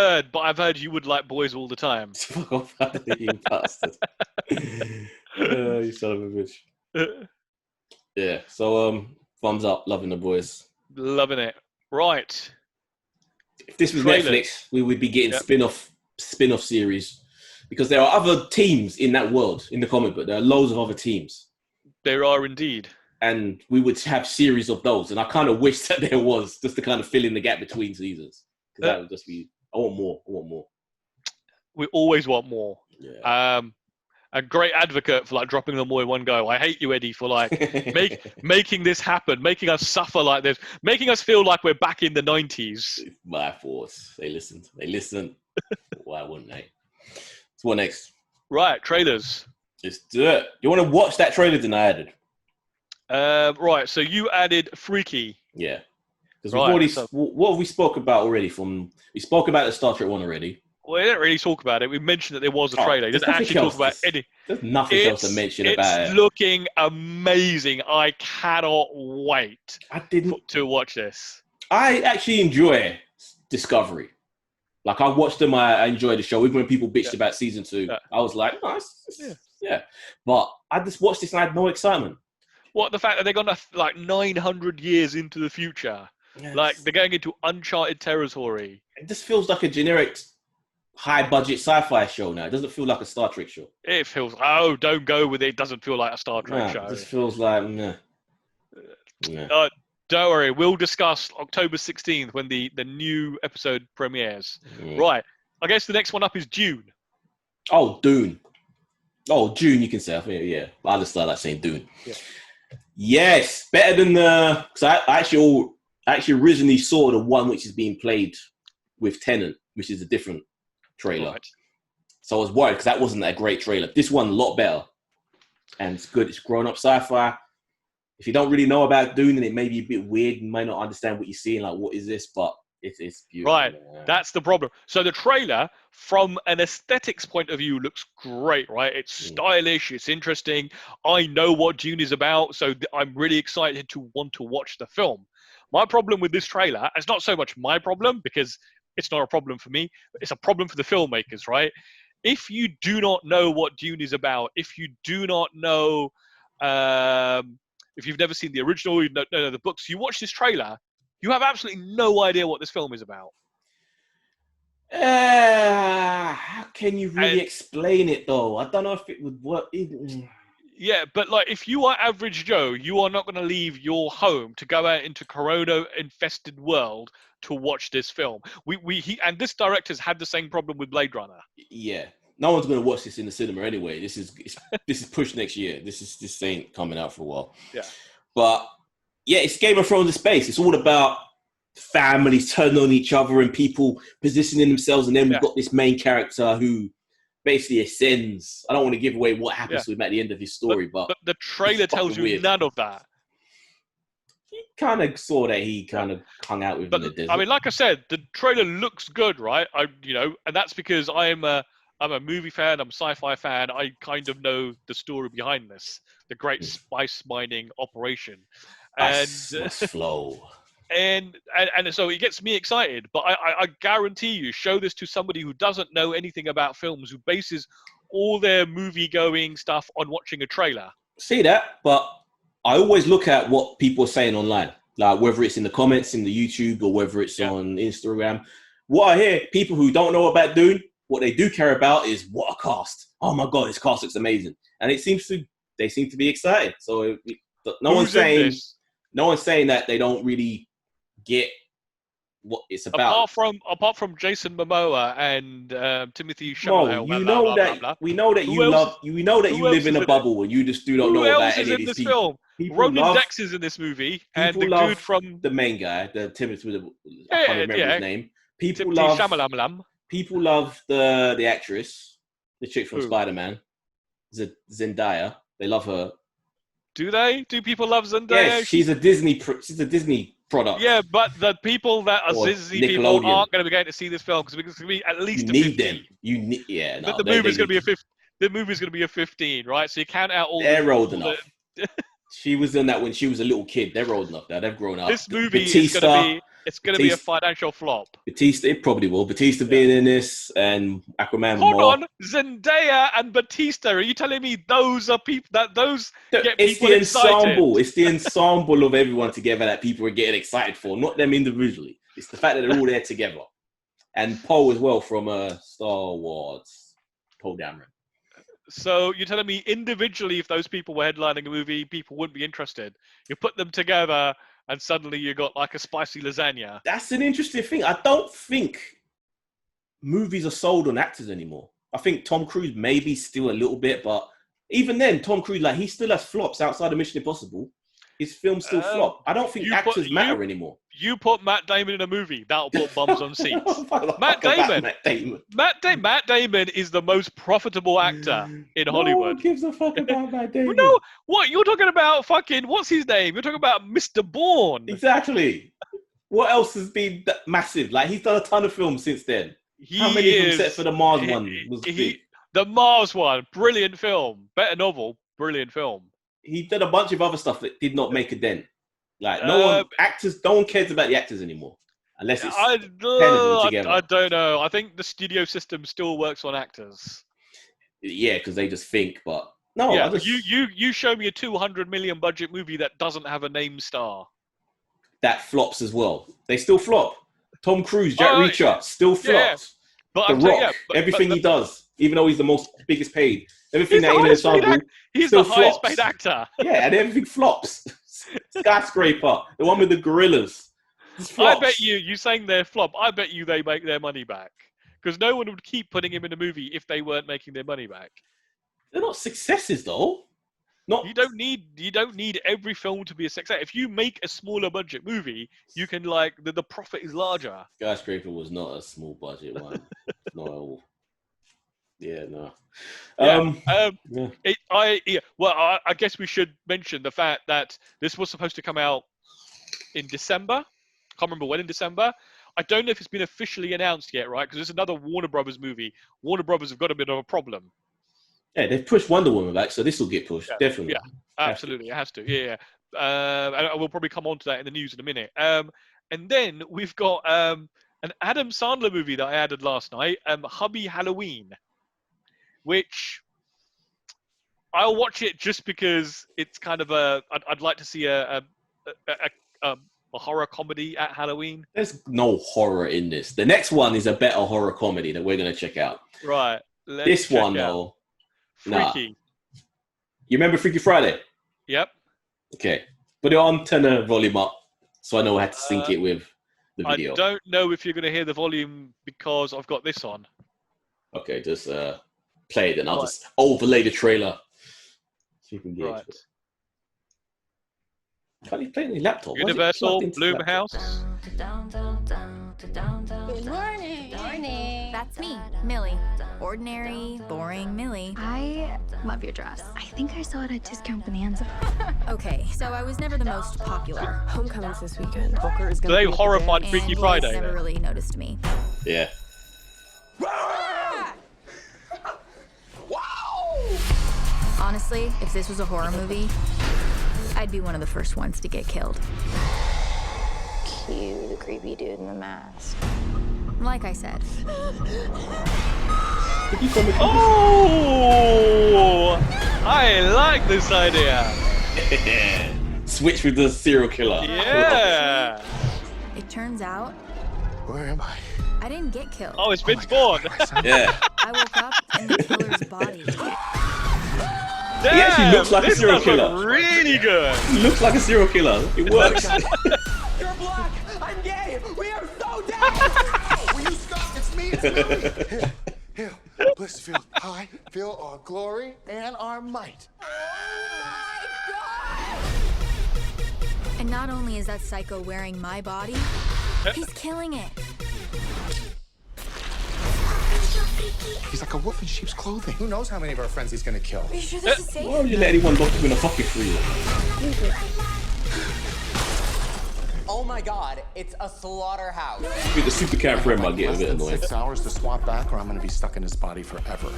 heard you would like boys all the time. Fuck off, you bastard. You son of a bitch. Yeah. So thumbs up, loving the boys. Loving it. Right. If this was Netflix, we would be getting spin-off series, because there are other teams in that world, in the comic book. There are loads of other teams. There are indeed. And we would have series of those. And I kind of wish that there was, just to kind of fill in the gap between seasons. Because that would just be, I want more. We always want more. Yeah. A great advocate for like dropping them all in one go. I hate you, Eddie, for like making this happen, making us suffer like this, making us feel like we're back in the 90s. My force. They listened. Why wouldn't they? So what next? Right, trailers. Let's do it. You want to watch that trailer that I added? Right, so you added Freaky. Yeah. Because what have we spoke about already? We spoke about the Star Trek one already. Well, we didn't really talk about it. We mentioned that there was a trailer. He doesn't actually talk about any. There's nothing else to mention about it. It's looking amazing. I cannot wait to watch this. I actually enjoy Discovery. Like I watched them, I enjoyed the show. Even when people bitched Yeah. about season 2, Yeah. I was like, yeah. But I just watched this and I had no excitement. What, the fact that they're gonna like 900 years into the future, like they're going into uncharted territory. It just feels like a generic high budget sci-fi show now. It doesn't feel like a Star Trek show. It feels don't go with it. It doesn't feel like a Star Trek show. It just feels like Don't worry, we'll discuss October 16th when the new episode premieres. Right. I guess the next one up is June. Oh, Dune. Oh, June, you can say. I think, yeah. I just started saying Dune. Yeah. Yes, better than the... Because I actually originally saw the one which is being played with Tenet, which is a different trailer. Right. So I was worried because that wasn't a great trailer. This one, a lot better. And it's good. It's grown-up sci-fi. If you don't really know about Dune, then it may be a bit weird. You might not understand what you're seeing. Like, what is this? But it's beautiful. Right. That's the problem. So the trailer, from an aesthetics point of view, looks great, right? It's stylish. It's interesting. I know what Dune is about, so I'm really excited to want to watch the film. My problem with this trailer, it's not so much my problem, because it's not a problem for me. It's a problem for the filmmakers, right? If you do not know what Dune is about, if you do not know... if you've never seen the original, you don't know the books, you watch this trailer, you have absolutely no idea what this film is about. How can you really explain it, though? I don't know if it would work. Yeah, but like, if you are average Joe, you are not going to leave your home to go out into corona-infested world to watch this film. And this director's had the same problem with Blade Runner. Yeah. No one's going to watch this in the cinema anyway. This is pushed next year. This ain't coming out for a while. Yeah. But yeah, it's Game of Thrones in space. It's all about families turning on each other and people positioning themselves. And then we've got this main character who basically ascends. I don't want to give away what happens to him at the end of his story, but the trailer tells you none of that. You kind of saw that he kind of hung out with him in the desert. I mean, like I said, the trailer looks good, right? And that's because I'm a movie fan, I'm a sci-fi fan. I kind of know the story behind this, the great spice mining operation. And flow. And so it gets me excited. But I guarantee you, show this to somebody who doesn't know anything about films, who bases all their movie-going stuff on watching a trailer. See that, but I always look at what people are saying online, like whether it's in the comments in the YouTube or whether it's on Instagram. What I hear, people who don't know about Dune, what they do care about is what a cast. Oh my God, this cast looks amazing. And they seem to be excited. So no one's saying that they don't really get what it's about. Apart from Jason Momoa and Timothy Chalamet. We know that you live in a bubble and you just don't know about any of these people. Ronan Dex is in this movie, and the dude from the main guy, the Timothy, I can't remember his name. People love the actress, the chick from Spider-Man, Zendaya. They love her. Do they? Do people love Zendaya? Yes, she's a Disney product. Yeah, but the people that are Disney people aren't going to be going to see this film because it's going to be at least a 15. The movie's going to be a 15. The movie's going to be a 15, right? So you count out all. They're old enough. She was in that when she was a little kid. They're old enough now. They've grown up. This movie is going to be a financial flop. Batista, it probably will. Batista being in this and Aquaman. Hold on, Zendaya and Batista. Are you telling me those are people get people excited? It's the ensemble of everyone together that people are getting excited for, not them individually. It's the fact that they're all there together. And Poe as well from Star Wars. Poe Dameron. So you're telling me individually, if those people were headlining a movie, people wouldn't be interested. You put them together, and suddenly you got like a spicy lasagna. That's an interesting thing. I don't think movies are sold on actors anymore. I think Tom Cruise maybe still a little bit, but even then, Tom Cruise, like, he still has flops outside of Mission Impossible. His films still flop. I don't think actors matter anymore. You put Matt Damon in a movie, that'll put bums on seats. Matt Damon is the most profitable actor in Hollywood. No one gives a fuck about Matt Damon. No, what? You're talking about fucking, what's his name? You're talking about Mr. Bourne. Exactly. What else has been massive? Like, he's done a ton of films since then. How many of them, except for the Mars one, was big? The Mars one, brilliant film. Better novel, brilliant film. He did a bunch of other stuff that did not make a dent. Like, no one cares about the actors anymore. unless it's I 10 of them together. I don't know. I think the studio system still works on actors. Yeah, because they just think, but no, Yeah, I just, you show me a 200 million budget movie that doesn't have a name star. that flops as well. They still flop. Tom Cruise, Jack Reacher, still yeah. flops. But The I'm saying, Rock, everything he does, even though he's the biggest paid, everything he's that the in highest paid ensemble he's still the highest flops. paid actor. Yeah, and everything flops. Skyscraper, the one with the gorillas. I bet you saying they're flop. I bet you they make their money back because no one would keep putting him in a movie if they weren't making their money back. They're not successes though. Not You don't need every film to be a success. If you make a smaller budget movie, you can the profit is larger. Skyscraper was not a small budget one. Not at all. Yeah, no. I guess we should mention the fact that this was supposed to come out in December. Can't remember when in December. I don't know if it's been officially announced yet, right? Because it's another Warner Brothers movie. Warner Brothers have got a bit of a problem. Yeah, they've pushed Wonder Woman back, so this will get pushed, definitely. Yeah, absolutely, it has to. Yeah. And we'll probably come on to that in the news in a minute. And then we've got an Adam Sandler movie that I added last night, Hubby Halloween, which I'll watch it just because it's kind of I'd like to see a horror comedy at Halloween. There's no horror in this. The next one is a better horror comedy that we're going to check out. Right. This one, though, Freaky. Nah. You remember Freaky Friday? Yep. Okay. Put it on, turn the volume up, so I know how to sync it with the video. I don't know if you're going to hear the volume because I've got this on. Okay, just play it, and I'll just overlay the trailer. So you can get right. Can't you play on your laptop? Universal Bloomhouse. Good morning. Morning. That's me, Millie. Ordinary, boring Millie. I love your dress. I think I saw it at Discount Bonanza. Okay, so I was never the most popular. Homecoming's this weekend. Booker is gonna They be horrified And Freaky you Friday. never then. really noticed me. Yeah. Honestly, if this was a horror movie, I'd be one of the first ones to get killed. Cue the creepy dude in the mask. Like I said. Oh! I like this idea. Switch with the serial killer. Yeah. It turns out Where am I? I didn't get killed. Oh, it's Vince Vaughn. Yeah. I woke up in the killer's body. Damn, He actually looks like a this serial does look killer. really good. He looks like a serial killer. It works. You're black. I'm gay. We are so down. Will you stop? It's me. It's Lily. Here, Blissfield. High, feel our glory and our might. And not only is that psycho wearing my body, he's killing it. He's like a wolf in sheep's clothing. Who knows how many of our friends he's gonna kill? Are you sure this is safe? Why would you let anyone lock you in a fucking freezer? Oh my god, it's a slaughterhouse. With the super cat friend might get a Less bit than annoying. 6 hours to swap back, or I'm gonna be stuck in his body forever.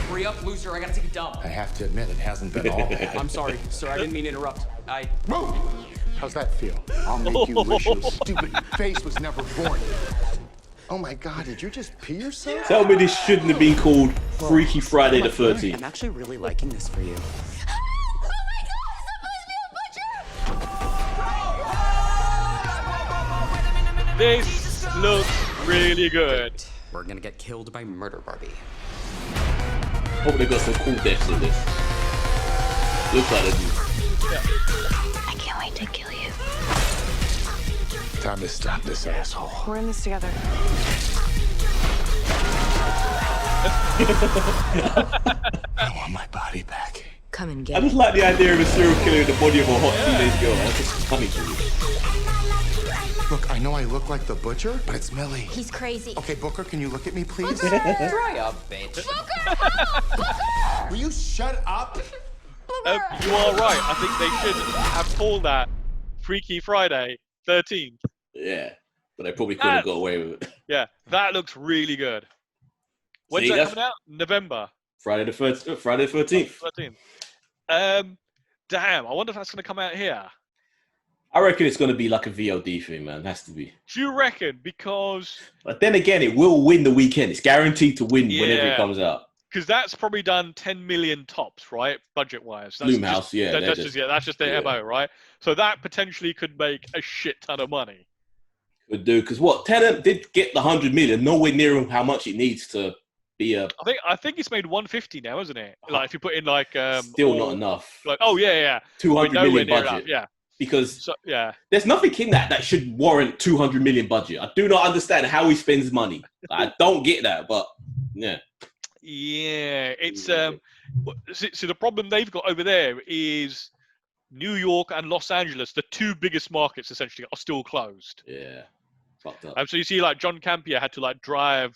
Hurry up, loser, I gotta take a dump. I have to admit, it hasn't been all bad. I'm sorry, sir, I didn't mean to interrupt. Move! How's that feel? I'll make you wish your stupid face was never born. Oh my god, did you just pee yourself? Tell me this shouldn't have been called Freaky Friday the 13th. I'm actually really liking this for you. This looks really good. We're gonna get killed by Murder Barbie. Hope they got some cool deaths in this. Looks like they do. I can't wait to kill you. Time to stop this asshole. We're in this together. I want my body back. Come and I get just like the idea of a serial killer in the body of a hot teenage girl. That's just funny to me. Look, I know I look like the butcher, but it's Millie. He's crazy. Okay, Booker, can you look at me, please? Dry up, bitch. Will you shut up? You are right. I think they should have called that Freaky Friday 13th. Yeah. But they probably could have got away with it. Yeah, that looks really good. When's See, that that's- coming out? November Friday the 13th. 13th. Damn, I wonder if that's going to come out here. I reckon it's going to be like a VOD thing, man. It has to be. Do you reckon? Because... But then again, it will win the weekend. It's guaranteed to win whenever it comes out. Because that's probably done 10 million tops, right? Budget-wise. Bloomhouse, yeah. That's just their MO, right? So that potentially could make a shit ton of money. Could do. Because what? Tenet did get the 100 million, nowhere near how much it needs to be a... I think it's made 150 now, isn't it? Like, if you put in, like... Still not enough. Like, oh, yeah. 200 million budget. Yeah. Because there's nothing in that should warrant 200 million budget. I do not understand how he spends money. I don't get that, but yeah. Yeah, it's so the problem they've got over there is New York and Los Angeles, the two biggest markets essentially, are still closed. Yeah, fucked up. So you see, like John Campier had to like drive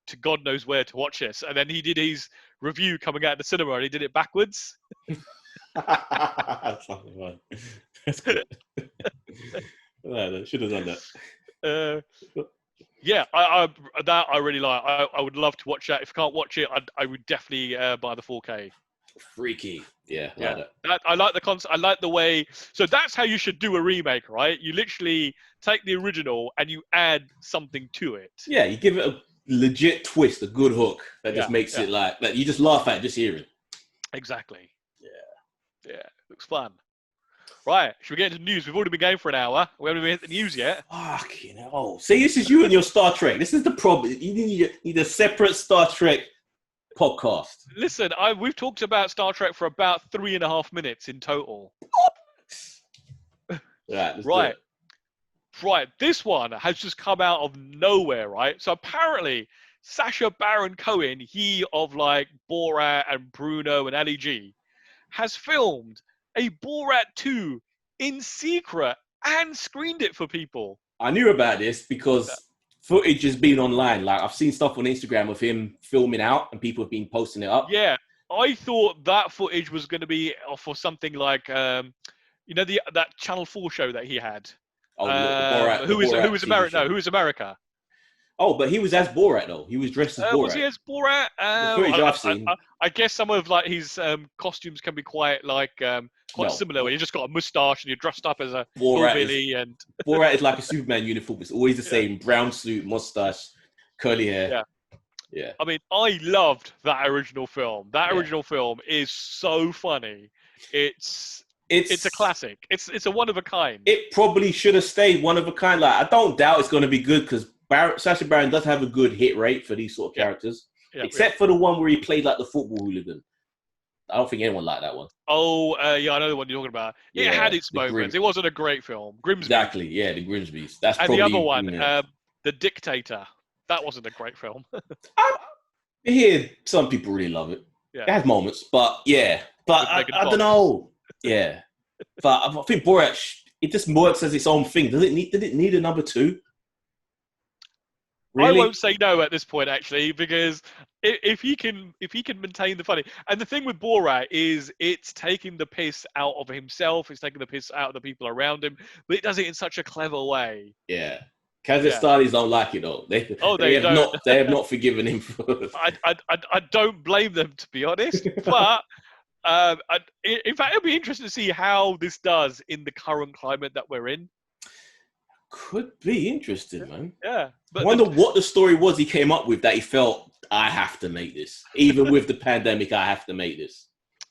to God knows where to watch this, and then he did his review coming out of the cinema, and he did it backwards. That's fucking fun. That's good. I should have done that. Yeah, I really like. I would love to watch that. If I can't watch it, I would definitely buy the 4K. Freaky. Yeah. Like that. I like the concept. I like the way. So that's how you should do a remake, right? You literally take the original and you add something to it. Yeah, you give it a legit twist, a good hook that just makes it like that. You just laugh at it, just hear it. Exactly. Yeah, looks fun. Right, should we get into the news? We've already been going for an hour. We haven't even hit the news yet. Fucking hell. See, this is you and your Star Trek. This is the problem. You need a separate Star Trek podcast. Listen, we've talked about Star Trek for about 3.5 minutes in total. Right. This one has just come out of nowhere, right? So apparently, Sacha Baron Cohen, he of like Borat and Bruno and Ali G, has filmed a Borat 2 in secret and screened it for people. I knew about this because footage has been online. Like, I've seen stuff on Instagram of him filming out and people have been posting it up. Yeah, I thought that footage was going to be for something like, you know, that Channel 4 show that he had. Oh, Borat. Who is America? No, who is America? Oh, but he was as Borat though. He was dressed as Borat. Was he as Borat? The footage I've seen. I guess some of like his costumes can be quite like similar. Where you just got a mustache and you're dressed up as a Billy and Borat is like a Superman uniform. It's always the same: brown suit, mustache, curly hair. Yeah. I mean, I loved that original film. That original film is so funny. It's a classic. It's a one of a kind. It probably should have stayed one of a kind. Like, I don't doubt it's going to be good because Sacha Baron does have a good hit rate for these sort of characters, except for the one where he played like the football hooligan. I don't think anyone liked that one. Oh, yeah, I know the one you're talking about. It had its moments. It wasn't a great film. Grimsby. Exactly, yeah, the Grimsbys. That's and probably, the other one, The Dictator. That wasn't a great film. I hear some people really love it. Yeah. It has moments, but I don't know. Yeah, but I think Borat, it just works as its own thing. Did it need a number 2? Really? I won't say no at this point, actually, because if he can maintain the funny, and the thing with Borat is it's taking the piss out of himself, it's taking the piss out of the people around him, but it does it in such a clever way. Yeah, Kazakhstanis don't like it though. They have not forgiven him for. I don't blame them, to be honest, but. In fact, it'll be interesting to see how this does in the current climate that we're in. Could be interesting, man. Yeah. I wonder what the story was he came up with that he felt, I have to make this. Even with the pandemic, I have to make this.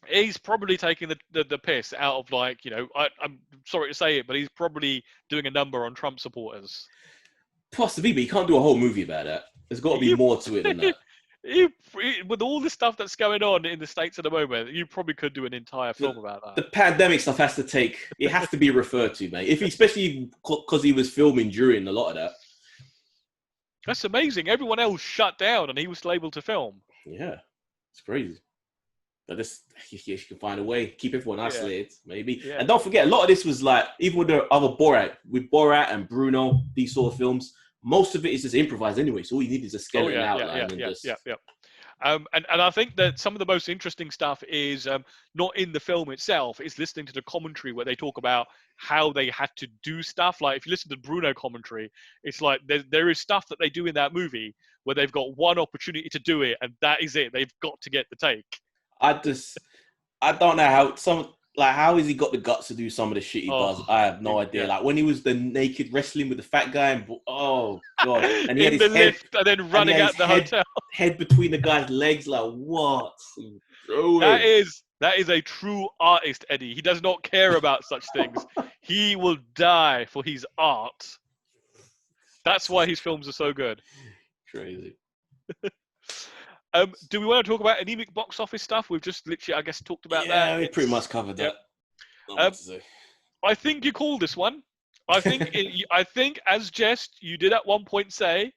He's probably taking the piss out of, like, you know, I'm sorry to say it, but he's probably doing a number on Trump supporters. Possibly, but you can't do a whole movie about that. There's got to be more to it than that. With all the stuff that's going on in the States at the moment, you probably could do an entire film about that. The pandemic stuff has to be referred to, mate. Especially because he was filming during a lot of that. That's amazing. Everyone else shut down and he was still able to film. Yeah, it's crazy. But you can find a way, keep everyone isolated, maybe. Yeah. And don't forget, a lot of this was like, even with the other Borat and Bruno, these sort of films, most of it is just improvised anyway. So all you need is a skeleton outline. And I think that some of the most interesting stuff is not in the film itself. It's listening to the commentary where they talk about how they had to do stuff. Like if you listen to Bruno commentary, it's like there is stuff that they do in that movie where they've got one opportunity to do it, and that is it. They've got to get the take. I don't know how Like, how has he got the guts to do some of the shit he does? I have no idea. Like, when he was the naked wrestling with the fat guy, and oh god, and he had in his the head, lift and then running out the hotel. Head between the guy's legs, like what? That is a true artist, Eddie. He does not care about such things. He will die for his art. That's why his films are so good. Crazy. Do we want to talk about anemic box office stuff? We've just literally, I guess, talked about that. Yeah, we pretty much covered that. I think you called this one. I think, as Jest, you did at one point say,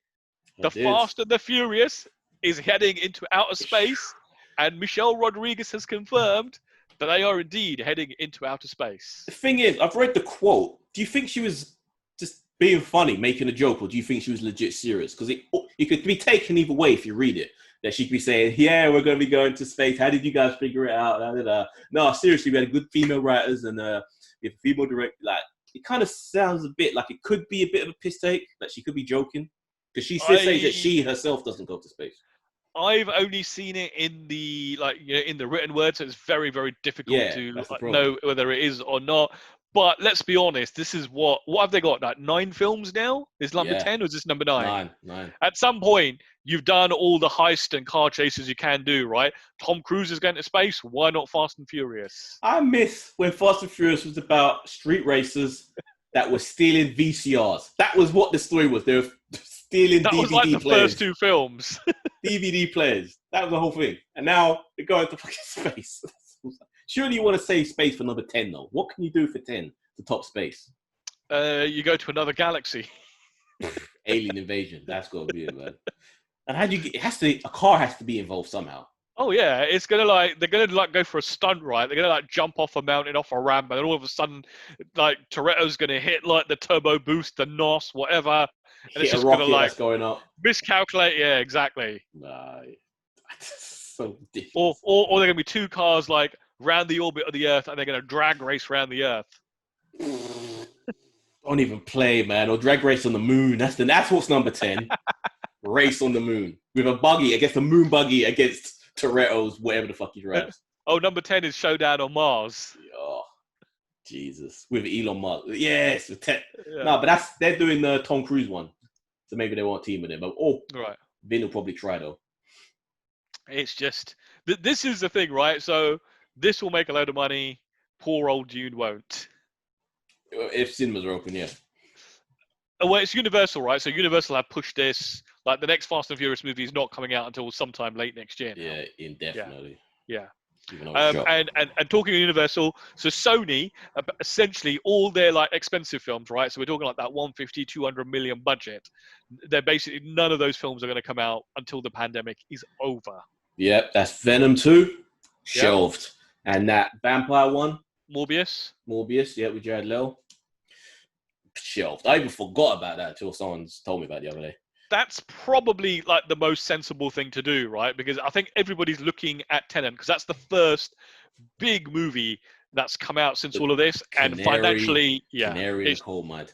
The Fast and the Furious is heading into outer space, and Michelle Rodriguez has confirmed that they are indeed heading into outer space. The thing is, I've read the quote. Do you think she was just being funny, making a joke, or do you think she was legit serious? Because it could be taken either way if you read it. That she could be saying, yeah, we're going to be going to space. How did you guys figure it out? Da, da, da. No, seriously, we had good female writers and we have a female director. Like, it kind of sounds a bit like it could be a bit of a piss take, that she could be joking. Because she says that she herself doesn't go to space. I've only seen it in the in the written word, so it's very, very difficult to know whether it is or not. But let's be honest, this is what have they got? Like 9 films now? Is number 10 or is this number 9? 9. At some point, you've done all the heist and car chases you can do, right? Tom Cruise is going to space. Why not Fast and Furious? I miss when Fast and Furious was about street racers that were stealing VCRs. That was what the story was. They were stealing that DVD was like the players. first 2 films. DVD players. That was the whole thing. And now they're going to fucking space. Surely you want to save space for number 10, though. What can you do for 10 to top space? You go to another galaxy. Alien invasion. That's got to be it, man. And how do you get? It has to. A car has to be involved somehow. Oh yeah, it's gonna they're gonna go for a stunt, right? They're gonna jump off a mountain, off a ramp, and then all of a sudden, Toretto's gonna hit the turbo boost, the NOS, whatever, and it's just gonna that's going up. Miscalculate. Yeah, exactly. Nah, so ridiculous. Or they're gonna be 2 cars round the orbit of the Earth, and they're gonna drag race around the Earth. Don't even play, man. Or drag race on the moon. That's what's number 10. Race on the moon with a buggy against a moon buggy against Toretto's whatever the fuck he drives. Oh, number 10 is Showdown on Mars. Oh, Jesus, with Elon Musk. Yes, with No, but they're doing the Tom Cruise one, so maybe they won't team with him. But right, Vin will probably try though. It's just this is the thing, right? So this will make a load of money. Poor old Dune won't. If cinemas are open, yeah. Oh, well, it's Universal, right? So Universal have pushed this. Like, the next Fast and Furious movie is not coming out until sometime late next year now. Yeah, indefinitely. Yeah. And talking of Universal, so Sony, essentially all their expensive films, right? So we're talking that 150, 200 million budget. They're basically, none of those films are going to come out until the pandemic is over. Yep, that's Venom 2, shelved. Yep. And that vampire one, Morbius, yeah, with Jared Leto, shelved. I even forgot about that until someone's told me about it the other day. That's probably the most sensible thing to do, right? Because I think everybody's looking at Tenet because that's the first big movie that's come out since all of this, and financially, canary in coal mine.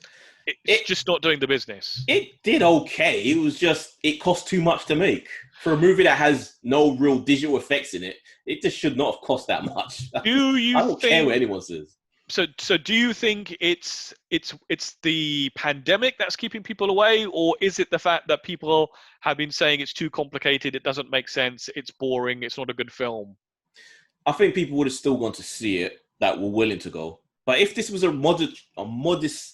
It's just not doing the business. It did okay. It was just it cost too much to make for a movie that has no real digital effects in it. It just should not have cost that much. I don't care what anyone says. So do you think it's the pandemic that's keeping people away, or is it the fact that people have been saying it's too complicated, it doesn't make sense, it's boring, it's not a good film? I think people would have still gone to see it that were willing to go. But if this was a modestly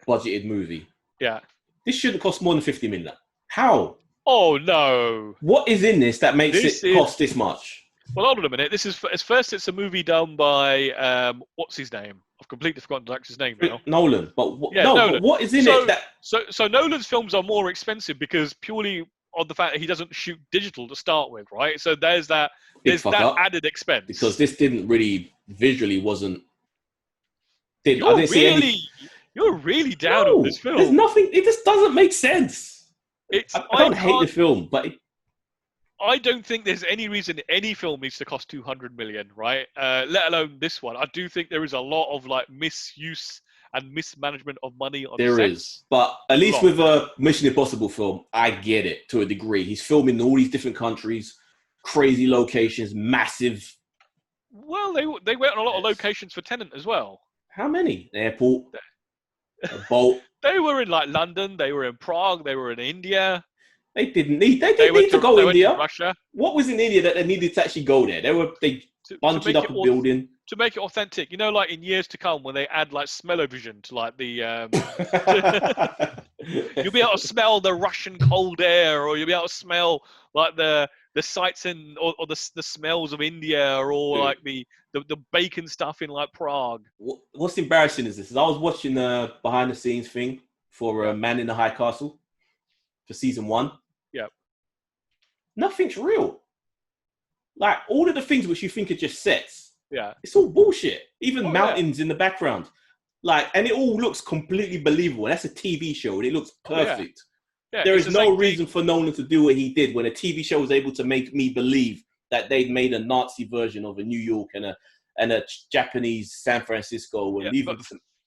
budgeted movie, this shouldn't cost more than 50 million. How? Oh no! What is in this that makes it cost this much? Well, hold on a minute. This is it's a movie done by what's his name? I've completely forgotten the actor's name now. Nolan. But Nolan. But what is in it that? So Nolan's films are more expensive because purely on the fact that he doesn't shoot digital to start with, right? So there's that added expense. Because this didn't really visually wasn't. You're really down on this film. There's nothing. It just doesn't make sense. I don't hate the film, but. I don't think there's any reason any film needs to cost 200 million, right? Let alone this one. I do think there is a lot of misuse and mismanagement of money on there set. Is, but at least with a Mission Impossible film, I get it to a degree. He's filming in all these different countries, crazy locations, massive. Well, they went on a lot of locations for Tenet as well. How many? Airport, a boat. They were in like London. They were in Prague. They were in India. They didn't need to go They went India. to Russia. What was in India that they needed to actually go there? They bunted up a building to make it authentic. You know, like in years to come when they add like smell-o-vision to like the you'll be able to smell the Russian cold air, or you'll be able to smell like the sights in or the smells of India, or like the bacon stuff in like Prague. What's embarrassing is this: I was watching the behind the scenes thing for Man in the High Castle for season 1. Yeah, nothing's real. Like all of the things which you think are just sets. Yeah, it's all bullshit. Even mountains in the background, like, and it all looks completely believable. That's a TV show, and it looks perfect. There is no reason for Nolan to do what he did when a TV show was able to make me believe that they'd made a Nazi version of a New York and a Japanese San Francisco. And even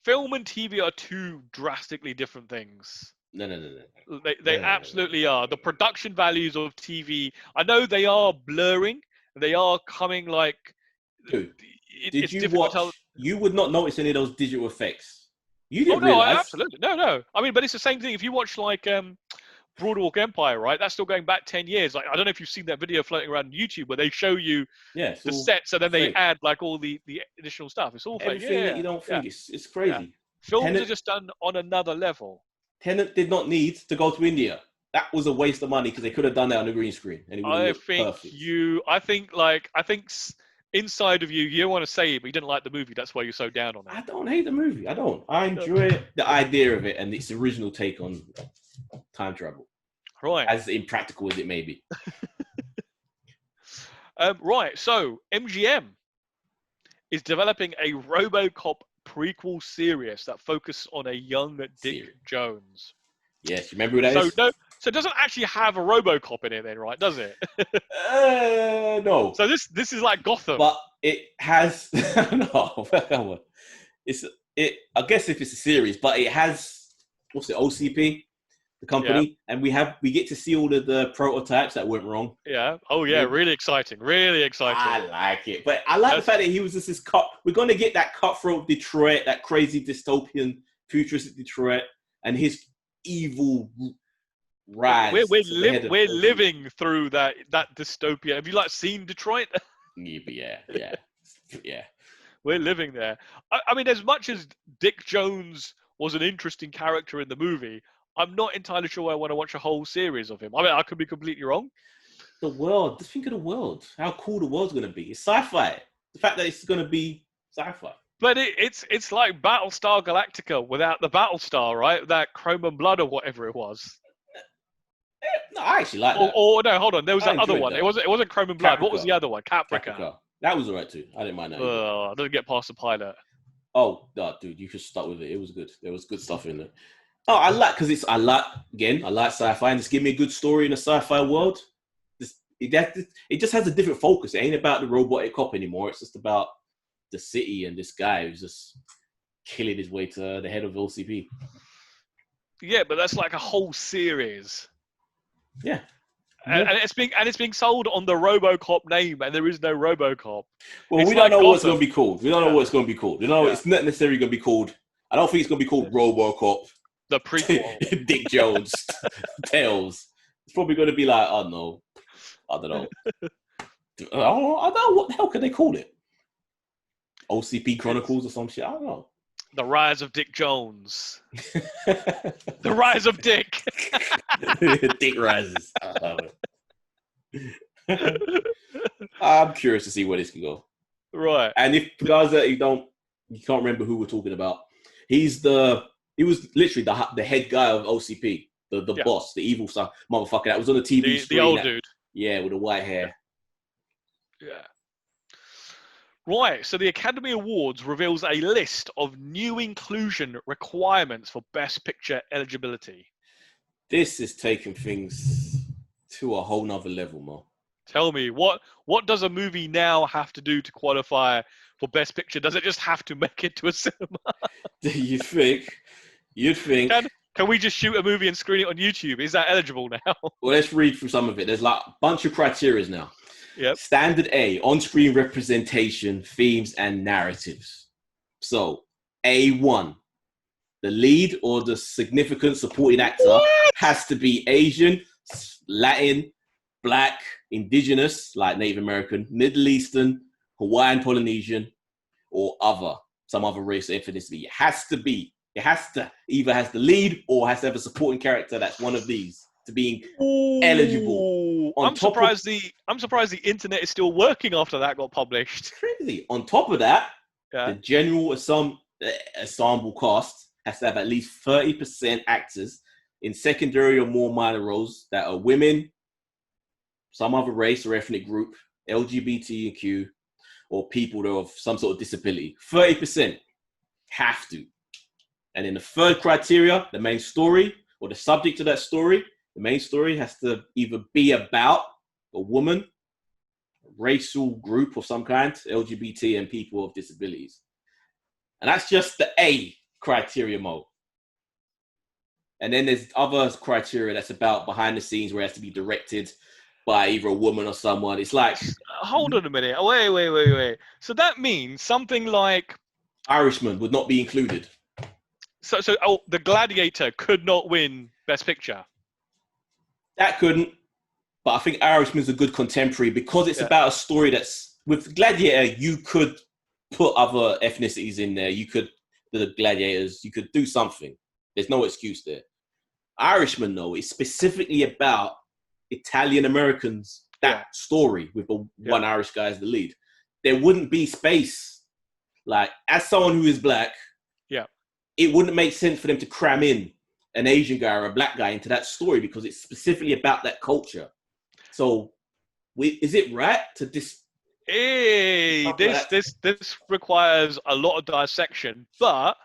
film and TV are two drastically different things. No. They absolutely are. The production values of TV, I know they are blurring. They are coming like. Dude, did you watch? You would not notice any of those digital effects. You didn't realize. realize. Absolutely. No. I mean, but it's the same thing. If you watch like Broadwalk Empire, right? That's still going back 10 years. Like, I don't know if you've seen that video floating around YouTube where they show you the sets and then they add like all the additional stuff. It's all everything that you don't think. It's crazy. Yeah. Films are just done on another level. Tenet did not need to go to India. That was a waste of money because they could have done that on the green screen. And it would have looked perfect. I think inside of you, you don't want to say it, but you didn't like the movie. That's why you're so down on it. I don't hate the movie. I don't. I enjoy the idea of it and its original take on time travel. Right. As impractical as it may be. Right. So MGM is developing a RoboCop prequel series that focuses on a young Dick Jones. Yes, you remember who that is? So it doesn't actually have a RoboCop in it then, right? Does it? No. So this is like Gotham. But it has no. I guess if it's a series, but it has OCP, the company, and we get to see all of the prototypes that went wrong. Yeah. Oh yeah, really exciting. Really exciting. I like it. But I like the fact that he was just this we're gonna get that cutthroat Detroit, that crazy dystopian futuristic Detroit, and his evil rise. We're living through that dystopia. Have you seen Detroit? Yeah. We're living there. I mean, as much as Dick Jones was an interesting character in the movie, I'm not entirely sure I want to watch a whole series of him. I mean, I could be completely wrong. The world. Just think of the world. How cool the world's going to be. It's sci-fi. The fact that it's going to be sci-fi. But it's like Battlestar Galactica without the Battlestar, right? That Chrome and Blood or whatever it was. No, I actually like that. Or no, hold on. There was that other one. It wasn't Chrome and Blood. Caprica. What was the other one? Caprica. That was alright too. I didn't mind that. I didn't get past the pilot. Oh, no, dude, you should start with it. It was good. There was good stuff in there. Oh, I like sci-fi, and just give me a good story in a sci-fi world. It just has a different focus. It ain't about the robotic cop anymore. It's just about the city and this guy who's just killing his way to the head of OCP. Yeah, but that's like a whole series. Yeah. And it's being sold on the RoboCop name, and there is no RoboCop. Well, we don't know what's going to be called. We don't know what it's going to be called. It's not necessarily going to be called. I don't think it's going to be called RoboCop. The prequel. Dick Jones. Tales. It's probably going to be like, I don't know. I don't know. What the hell could they call it? OCP Chronicles or some shit? I don't know. The Rise of Dick Jones. The Rise of Dick. Dick rises. I'm curious to see where this can go. Right. And if guys that you can't remember who we're talking about, he was literally the head guy of OCP, the boss, the evil son, motherfucker that was on the TV screen. The old dude. Yeah, with the white hair. Yeah. Right, so the Academy Awards reveals a list of new inclusion requirements for Best Picture eligibility. This is taking things to a whole nother level, Mo. Tell me, what does a movie now have to do to qualify for Best Picture? Does it just have to make it to a cinema? You'd think. Can we just shoot a movie and screen it on YouTube? Is that eligible now? Well, let's read through some of it. There's like a bunch of criteria now. Yep. Standard A, on-screen representation, themes, and narratives. So, A1, the lead or the significant supporting actor has to be Asian, Latin, Black, Indigenous, like Native American, Middle Eastern, Hawaiian, Polynesian, or some other race or ethnicity. It has to either has the lead or has to have a supporting character that's one of these to being eligible. I'm surprised the internet is still working after that got published. Crazy. On top of that, Yeah. the general ensemble cast has to have at least 30% actors in secondary or more minor roles that are women, some other race or ethnic group, LGBTQ, or people that are of some sort of disability. 30% have to. And in the third criteria, the main story or the subject of that story, the main story has to either be about a woman, a racial group of some kind, LGBT, and people of disabilities. And that's just the A criteria mode. And then there's other criteria that's about behind the scenes where it has to be directed by either a woman or someone. It's like... Hold on a minute. Wait. So that means something like... Irishman would not be included. So The Gladiator could not win Best Picture. That couldn't. But I think Irishman's a good contemporary because it's about a story that's... With Gladiator, you could put other ethnicities in there. You could... The gladiators, you could do something. There's no excuse there. Irishman, though, is specifically about Italian Americans, that story with the one Irish guy as the lead. There wouldn't be space. Like, as someone who is Black, it wouldn't make sense for them to cram in an Asian guy or a Black guy into that story because it's specifically about that culture. So, is it right to Hey, this requires a lot of dissection, but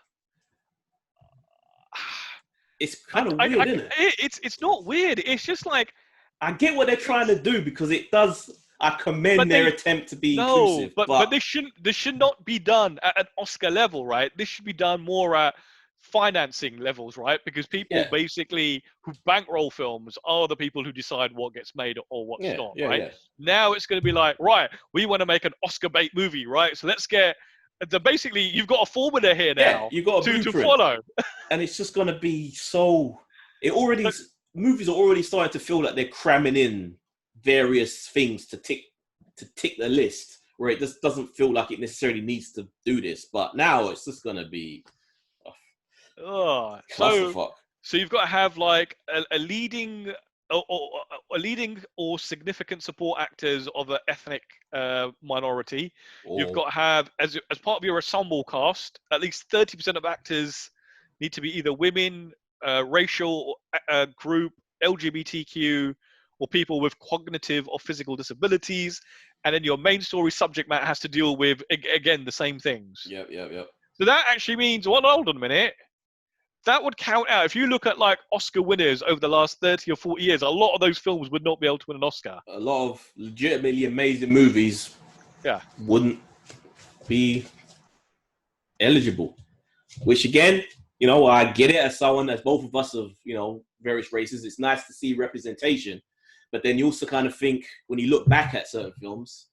it's kind of weird, isn't it? It's not weird. It's just like I get what they're trying to do because it does. I commend their attempt to be inclusive. But this should not be done at an Oscar level, right? This should be done more at financing levels, right? Because people basically who bankroll films are the people who decide what gets made or what's not, right? Yeah. Now it's going to be like, right, we want to make an Oscar bait movie, right? So let's get basically you've got a formula here now. You've got to follow, and it's just going to be so. Movies are already starting to feel like they're cramming in various things to tick the list, where it just doesn't feel like it necessarily needs to do this. But now it's just going to be. So you've got to have like a leading or significant support actors of an ethnic minority. You've got to have as part of your ensemble cast at least 30% of actors need to be either women, racial group, LGBTQ, or people with cognitive or physical disabilities. And then your main story subject matter has to deal with again the same things. Yep. So that actually means, well, hold on a minute. That would count out. If you look at like Oscar winners over the last 30 or 40 years, a lot of those films would not be able to win an Oscar. A lot of legitimately amazing movies wouldn't be eligible. Which again, I get it as someone, as both of us of, various races. It's nice to see representation. But then you also kind of think, when you look back at certain films,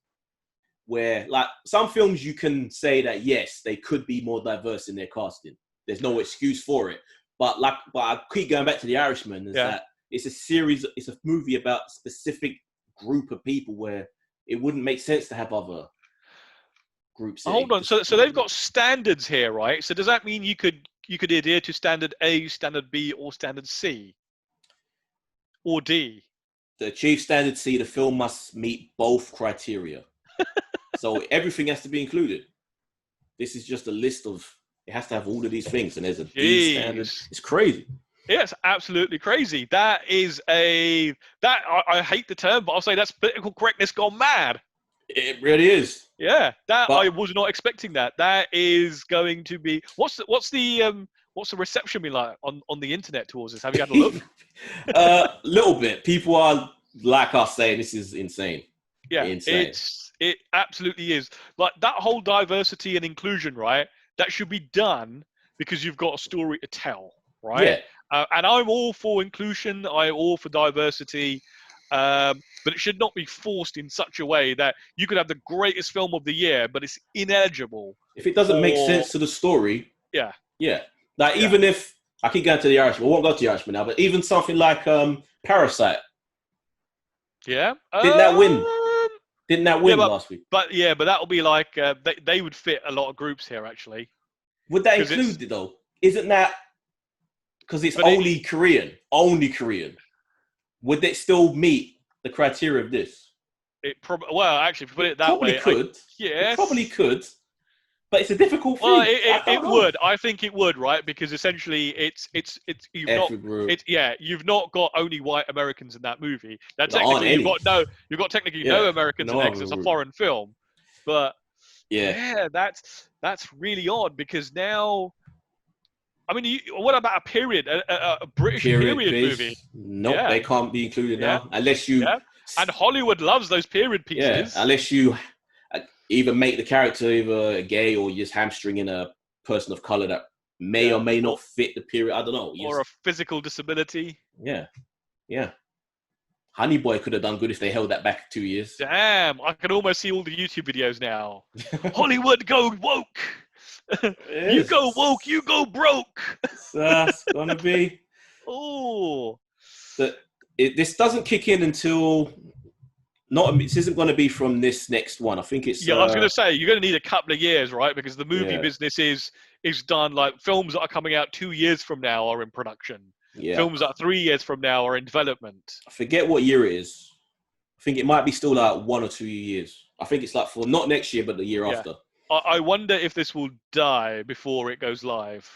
where like some films you can say that, yes, they could be more diverse in their casting. There's no excuse for it. But I keep going back to The Irishman, is that it's a movie about a specific group of people where it wouldn't make sense to have other groups. Hold on. So they've got standards here, right? So does that mean you could adhere to standard A, standard B, or standard C? Or D? To achieve standard C, the film must meet both criteria. So everything has to be included. This is just a list of... It has to have all of these things, and there's a D standard. It's crazy. Yeah, it's absolutely crazy. That is I hate the term, but I'll say that's political correctness gone mad. It really is. Yeah, I was not expecting that. That is going to be what's the reception been like on the internet towards this? Have you had a look? Little bit. People are like us saying this is insane. Yeah, insane. It absolutely is. Like that whole diversity and inclusion, right? That should be done because you've got a story to tell, right? Yeah. And I'm all for inclusion. I'm all for diversity. But it should not be forced in such a way that you could have the greatest film of the year, but it's ineligible. If it doesn't make sense to the story, yeah. Like even if I keep going to the Irishman, I won't go to the Irishman now, but even something like Parasite. Yeah. Didn't that win? Didn't that win last week? But that'll be like they would fit a lot of groups here actually. Would that include it though? Isn't that because it's only Korean? Only Korean. Would it still meet the criteria of this? It probably actually, if you put it that way, could. Yes, it probably could. But it's a difficult thing. Well, it would. I think it would, right? Because essentially, you've not got only white Americans in that movie. Now, technically, you've got technically no Americans in it because it's a foreign film. But that's really odd because now, I mean, what about a period, a British period movie? Nope, they can't be included now unless you. Yeah. And Hollywood loves those period pieces. Yeah, unless you either make the character either gay or you're just hamstringing a person of color that may or may not fit the period. I don't know. Or a physical disability. Yeah. Honey Boy could have done good if they held that back 2 years. Damn, I can almost see all the YouTube videos now. Hollywood, go woke. You go woke, you go broke. That's gonna be. Oh. This doesn't kick in until. This isn't going to be from this next one. I think it's. Yeah, I was going to say you're going to need a couple of years, right? Because the movie business is done. Like films that are coming out 2 years from now are in production. Yeah. Films that are 3 years from now are in development. I forget what year it is. I think it might be still like 1 or 2 years. I think it's like for not next year, but the year after. I wonder if this will die before it goes live.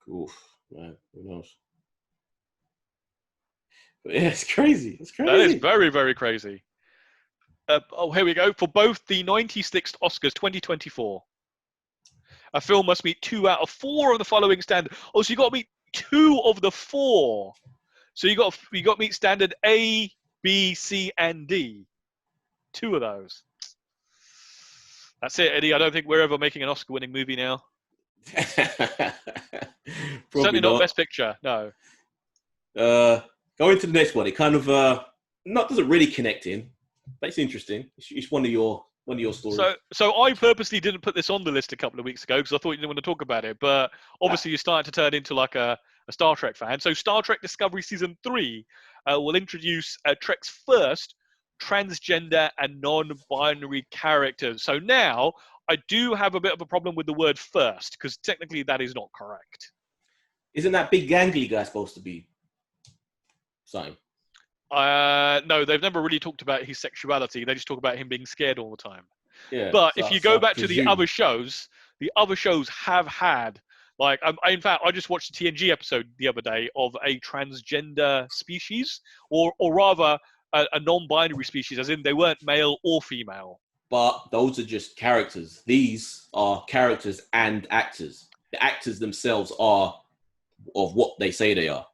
Oof, man, who knows? But yeah, it's crazy. It's crazy. That is very, very crazy. Here we go. For both the 96th Oscars 2024, a film must meet 2 out of 4 of the following standard. Oh, so you got to meet 2 of the 4. So you got to meet standard A, B, C, and D. 2 of those. That's it, Eddie. I don't think we're ever making an Oscar-winning movie now. Certainly not Best Picture. No. Going to the next one. It kind of doesn't really connect in. But it's interesting. It's one of your stories. So I purposely didn't put this on the list a couple of weeks ago because I thought you didn't want to talk about it. But obviously, you're starting to turn into like a Star Trek fan. So Star Trek Discovery Season 3 will introduce Trek's first transgender and non-binary characters. So now I do have a bit of a problem with the word first because technically that is not correct. Isn't that big gangly guy supposed to be something? No, they've never really talked about his sexuality. They just talk about him being scared all the time. Yeah. But if you go back to the other shows have had, like, in fact, I just watched a TNG episode the other day of a transgender species, or rather a non-binary species, as in they weren't male or female. But those are just characters. These are characters and actors. The actors themselves are of what they say they are.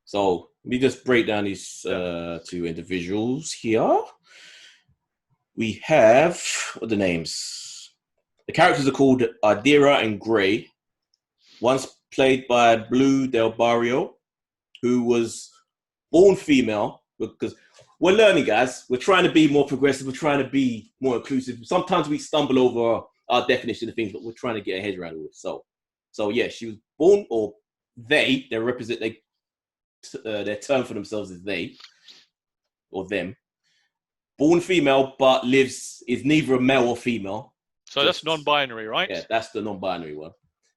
So let me just break down these 2 individuals here. We have, what are the names? The characters are called Adira and Gray. One's played by Blue Del Barrio, who was born female, because we're learning, guys. We're trying to be more progressive. We're trying to be more inclusive. Sometimes we stumble over our definition of things, but we're trying to get our heads around it. So yeah, she was born, or they represent, their term for themselves is they or them. Born female, but is neither a male or female. So that's non-binary, right? Yeah, that's the non-binary one.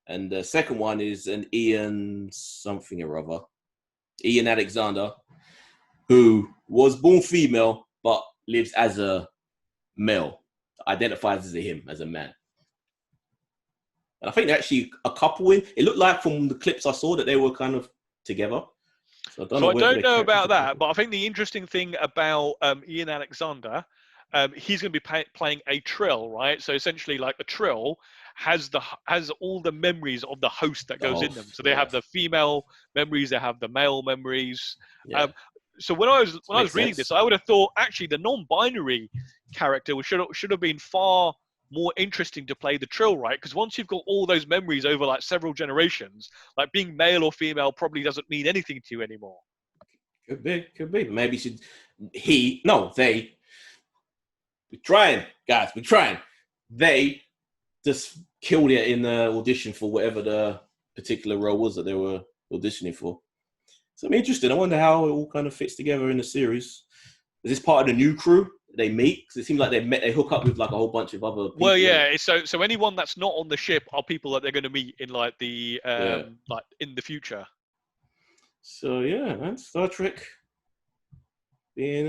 And the second one is an Ian something or other. Ian Alexander, who was born female, but lives as a male. Identifies as a him, as a man. And I think they're actually a couple in. It looked like from the clips I saw that they were kind of together. So I don't know about that, but I think the interesting thing about Ian Alexander, he's going to be playing a Trill, right? So essentially, like, a Trill has all the memories of the host that goes in them. So they have the female memories, they have the male memories. Yeah. So when I was reading this, I would have thought actually the non-binary character should have been far more interesting to play the Trill, right? Because once you've got all those memories over like several generations, like being male or female probably doesn't mean anything to you anymore. Could be. But maybe they. We're trying, guys. We're trying. They just killed it in the audition for whatever the particular role was that they were auditioning for. So I'm interested. I wonder how it all kind of fits together in the series. Is this part of the new crew they meet? Because it seems like they hook up with like a whole bunch of other people. Well, yeah. So anyone that's not on the ship are people that they're going to meet in like the like in the future. So yeah, man, Star Trek being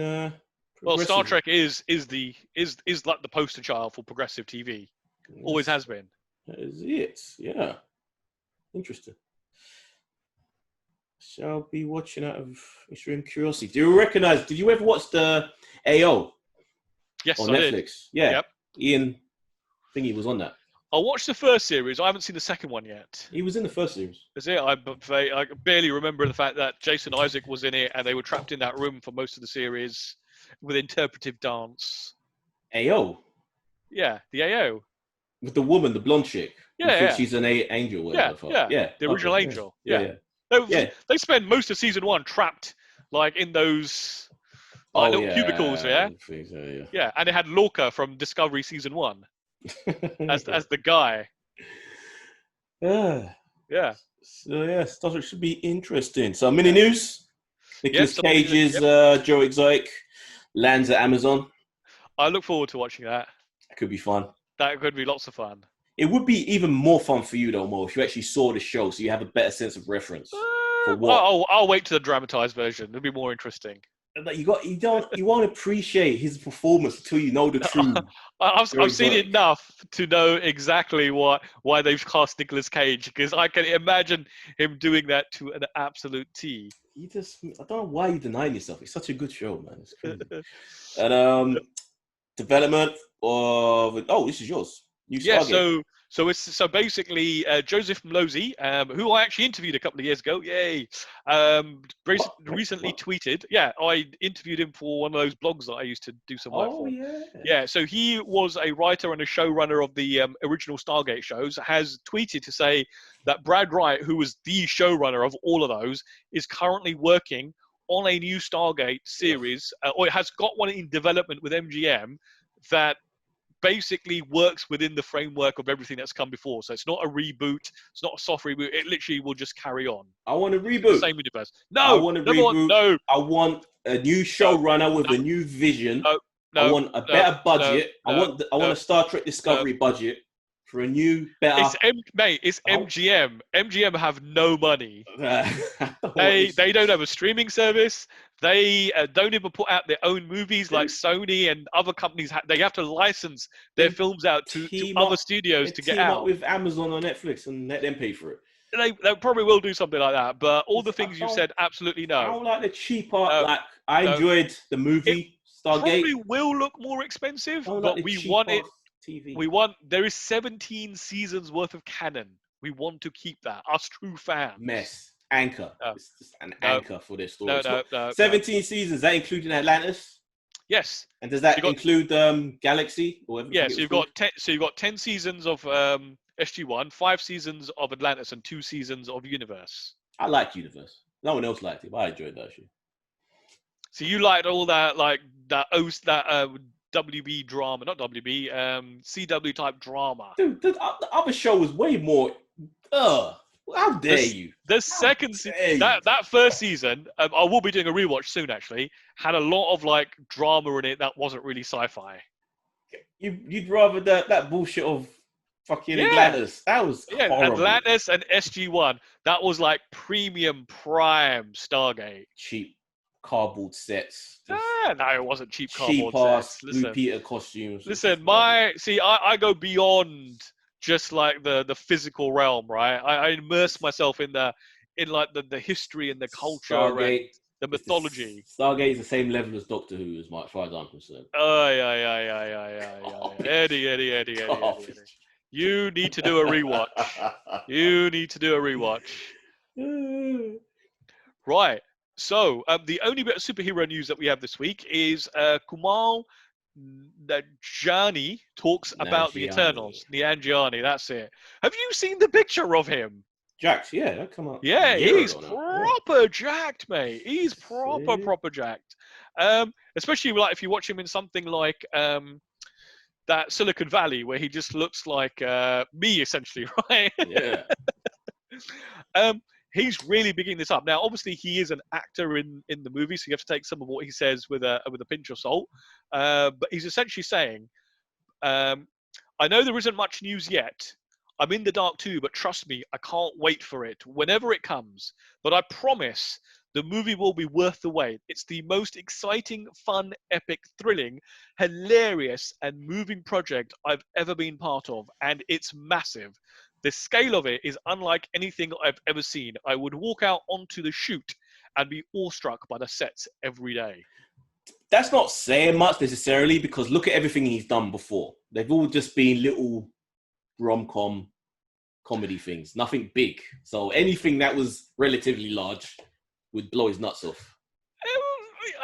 well, Star progressive. Trek is like the poster child for progressive TV. Always has been. That is it. Yeah. Interesting. Shall be watching out of extreme curiosity. Did you ever watch the AO? Yes, on I Netflix? did. Yeah. Yep. Ian, I think he was on that. I watched the first series. I haven't seen the second one yet. He was in the first series. Is it? I barely remember the fact that Jason Isaac was in it and they were trapped in that room for most of the series with interpretive dance. AO? Yeah, the AO. With the woman, the blonde chick. Yeah, she's an angel. Yeah. The original angel. Yeah. They spend most of season one trapped like in those little cubicles, yeah, and they had Lorca from Discovery season 1 as the guy. Yeah. So Star Trek should be interesting. So mini news. Nicolas Cage's Joe Exotic lands at Amazon. I look forward to watching that. It could be fun. That could be lots of fun. It would be even more fun for you, though, Mo, if you actually saw the show, so you have a better sense of reference. For what? I'll wait to the dramatized version. It'll be more interesting. Like you won't appreciate his performance until you know the truth. I've seen enough to know exactly why they've cast Nicolas Cage, because I can imagine him doing that to an absolute T. I don't know why you deny yourself. It's such a good show, man. It's crazy. And development of this is yours. New Stargate. So basically Joseph Mlozzi, who I actually interviewed a couple of years ago, recently tweeted. Yeah, I interviewed him for one of those blogs that I used to do some work for. Yeah, so he was a writer and a showrunner of the original Stargate shows, has tweeted to say that Brad Wright, who was the showrunner of all of those, is currently working on a new Stargate series, or has got one in development with MGM that basically works within the framework of everything that's come before. So it's not a reboot. It's not a soft reboot. It literally will just carry on. I want a reboot. Same universe. No, I want a reboot. No. I want a new showrunner with a new vision. I want a better budget. I want a Star Trek Discovery budget for a new, better. It's MGM. MGM have no money. They don't have a streaming service. They don't even put out their own movies like Sony and other companies. They have to license their films out to other studios to get out. Team up with Amazon or Netflix and let them pay for it. They probably will do something like that. But all the things you said, absolutely no. I don't like the cheaper. I enjoyed the movie Stargate. Probably will look more expensive, but we want it. TV. There is 17 seasons worth of canon. We want to keep that. Us true fans. Anchor. It's just an anchor for their story. 17 seasons. That including Atlantis? Yes. And does that include Galaxy? Yes. So you've got 10 seasons of SG-1, 5 seasons of Atlantis, and 2 seasons of Universe. I like Universe. No one else liked it, but I enjoyed that shit. So you liked all that, like that WB drama, not WB, CW type drama. Dude, the other show was way more. How dare you? The second season, that first season, I will be doing a rewatch soon. Actually, had a lot of like drama in it that wasn't really sci-fi. You'd rather that bullshit of fucking Atlantis. That was horrible. Atlantis and SG-1. That was like premium prime Stargate. Cheap cardboard sets. No, it wasn't cheap cardboard sets. Blue Peter costumes. Listen, I go beyond just like the physical realm, right? I immerse myself in the history and the culture Stargate, and the mythology. Stargate is the same level as Doctor Who, as far as I'm concerned. Eddie. You need to do a rewatch. Right. So the only bit of superhero news that we have this week is Kumail Nanjiani talks about the Eternals. Nanjiani, that's it. Have you seen the picture of him? Jacked, yeah, that come out. Yeah, a year he's ago now. proper jacked, mate. He's Sick. proper jacked. Especially like if you watch him in something like that Silicon Valley, where he just looks like me, essentially, right? Yeah. He's really bigging this up. Now, obviously, he is an actor in the movie, so you have to take some of what he says with a pinch of salt. But he's essentially saying, I know there isn't much news yet. I'm in the dark too, but trust me, I can't wait for it. Whenever it comes, but I promise the movie will be worth the wait. It's the most exciting, fun, epic, thrilling, hilarious, and moving project I've ever been part of, and it's massive. The scale of it is unlike anything I've ever seen. I would walk out onto the shoot and be awestruck by the sets every day. That's not saying much necessarily, because look at everything he's done before. They've all just been little rom-com comedy things, nothing big. So anything that was relatively large would blow his nuts off.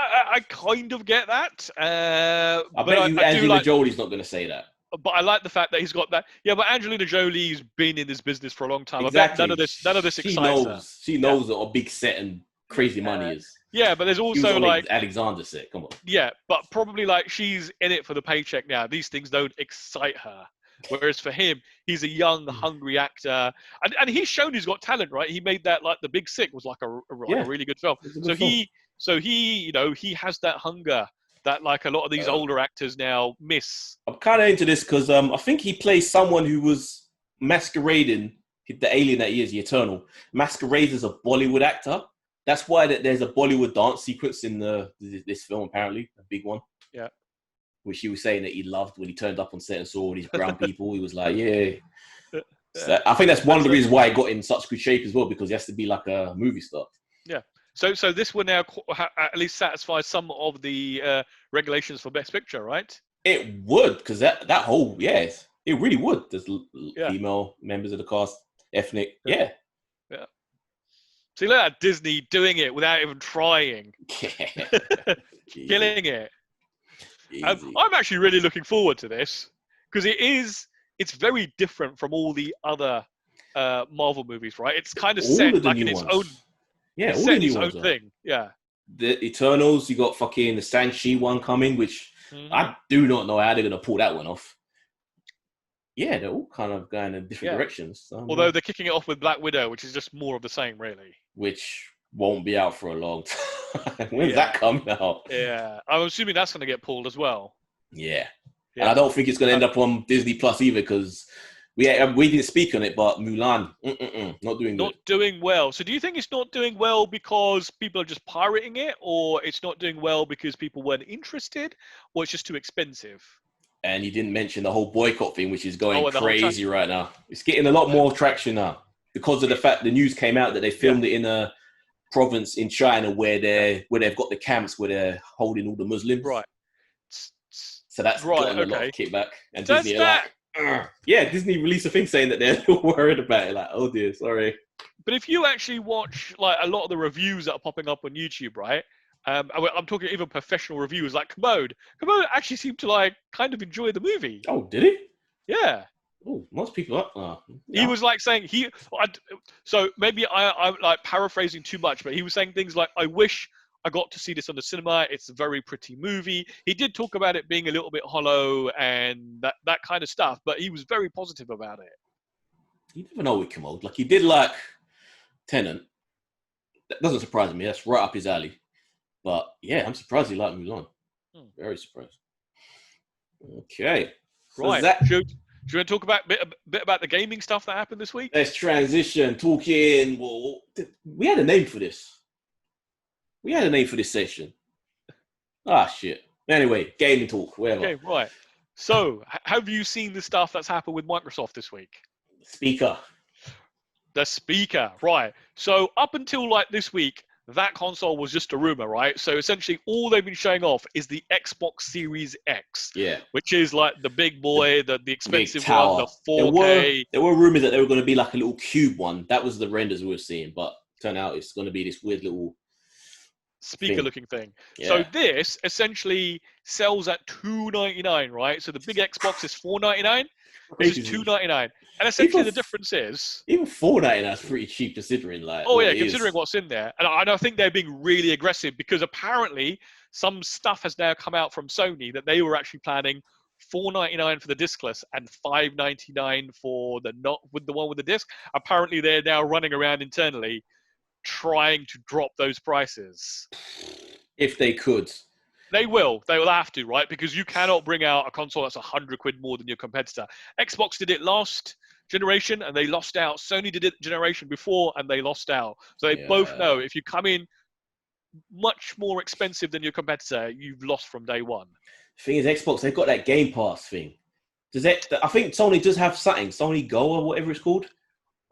I kind of get that. I bet you Angelina Jolie's not going to say that. But I like the fact that he's got that. Yeah, but Angelina Jolie's been in this business for a long time. Exactly. I bet none of this excites her. She knows what a big set and crazy money is. Yeah, but there's She was also on like Alexander set. Come on. Yeah, but probably like she's in it for the paycheck now. These things don't excite her. Whereas for him, he's a young, hungry actor, and he's shown he's got talent, right? He made that like The Big Sick was like a really good film. So he has that hunger that like a lot of these older actors now miss. I'm kind of into this because I think he plays someone who was masquerading, the alien that he is, the Eternal, masquerades as a Bollywood actor. That's why there's a Bollywood dance sequence in this film, apparently, a big one. Yeah. Which he was saying that he loved when he turned up on set and saw all these brown people. He was like, yeah. So I think that's one of the reasons why he got in such good shape as well, because he has to be like a movie star. Yeah. So this will now at least satisfy some of the regulations for Best Picture, right? It would, because that whole, it really would. There's female members of the cast, ethnic, yeah. See, look at Disney doing it without even trying. Killing it. I'm actually really looking forward to this because it's very different from all the other Marvel movies, right? It's kind of set like in its own, all the new ones thing. Yeah. The Eternals, you got fucking the Shang-Chi one coming, which I do not know how they're gonna pull that one off. Yeah, they're all kind of going in different directions. Although they're kicking it off with Black Widow, which is just more of the same, really. Which won't be out for a long time. When's that coming out? Yeah, I'm assuming that's going to get pulled as well. Yeah. And I don't think it's going to end up on Disney Plus either, because we didn't speak on it, but Mulan, not doing good. Not doing well. So do you think it's not doing well because people are just pirating it, or it's not doing well because people weren't interested, or it's just too expensive? And you didn't mention the whole boycott thing, which is going crazy right now. It's getting a lot more traction now because of the fact the news came out that they filmed it in a province in China where they've got the camps where they're holding all the Muslims. Right. So that's gotten a lot of kickback. And Disney are like, Disney released a thing saying that they're worried about it. Like, oh dear, sorry. But if you actually watch like a lot of the reviews that are popping up on YouTube, right? I'm talking even professional reviewers like Commode. Commode actually seemed to like kind of enjoy the movie. Oh, did he? Yeah. Oh, most people are. He was like saying so maybe I'm like paraphrasing too much, but he was saying things like, I wish I got to see this on the cinema. It's a very pretty movie. He did talk about it being a little bit hollow and that kind of stuff, but he was very positive about it. You never know with Commode. Like, he did like Tenet. That doesn't surprise me. That's right up his alley. But yeah, I'm surprised he liked Mulan. Very surprised. Okay. So right. Do you want to talk about a bit about the gaming stuff that happened this week? Let's transition. Talking. Well, we had a name for this. We had a name for this session. Shit. Anyway, gaming talk. Whatever. Okay, right. So, have you seen the stuff that's happened with Microsoft this week? The speaker, right. So, up until like this week, that console was just a rumor, right? So essentially all they've been showing off is the Xbox Series X. Yeah. Which is like the big boy, the expensive one, the 4K. There were rumors that they were going to be like a little cube one. That was the renders we were seeing, but turned out it's going to be this weird little speaker-looking thing. Yeah. So this essentially sells at $299, right? So the big Xbox is $499. This is $299. And essentially, Even- the difference is, Even $4.99 is pretty cheap considering, like. oh what yeah, it considering is. what's in there, and I think they're being really aggressive because apparently some stuff has now come out from Sony that they were actually planning $4.99 for the discless and $5.99 for the not with the one with the disc. Apparently, they're now running around internally trying to drop those prices. If they could. They will have to, right? Because you cannot bring out a console that's £100 more than your competitor. Xbox did it last generation and they lost out. Sony did it generation before and they lost out. So they both know if you come in much more expensive than your competitor, you've lost from day one. Thing is, Xbox, they've got that Game Pass thing. I think Sony does have something, Sony Go or whatever it's called.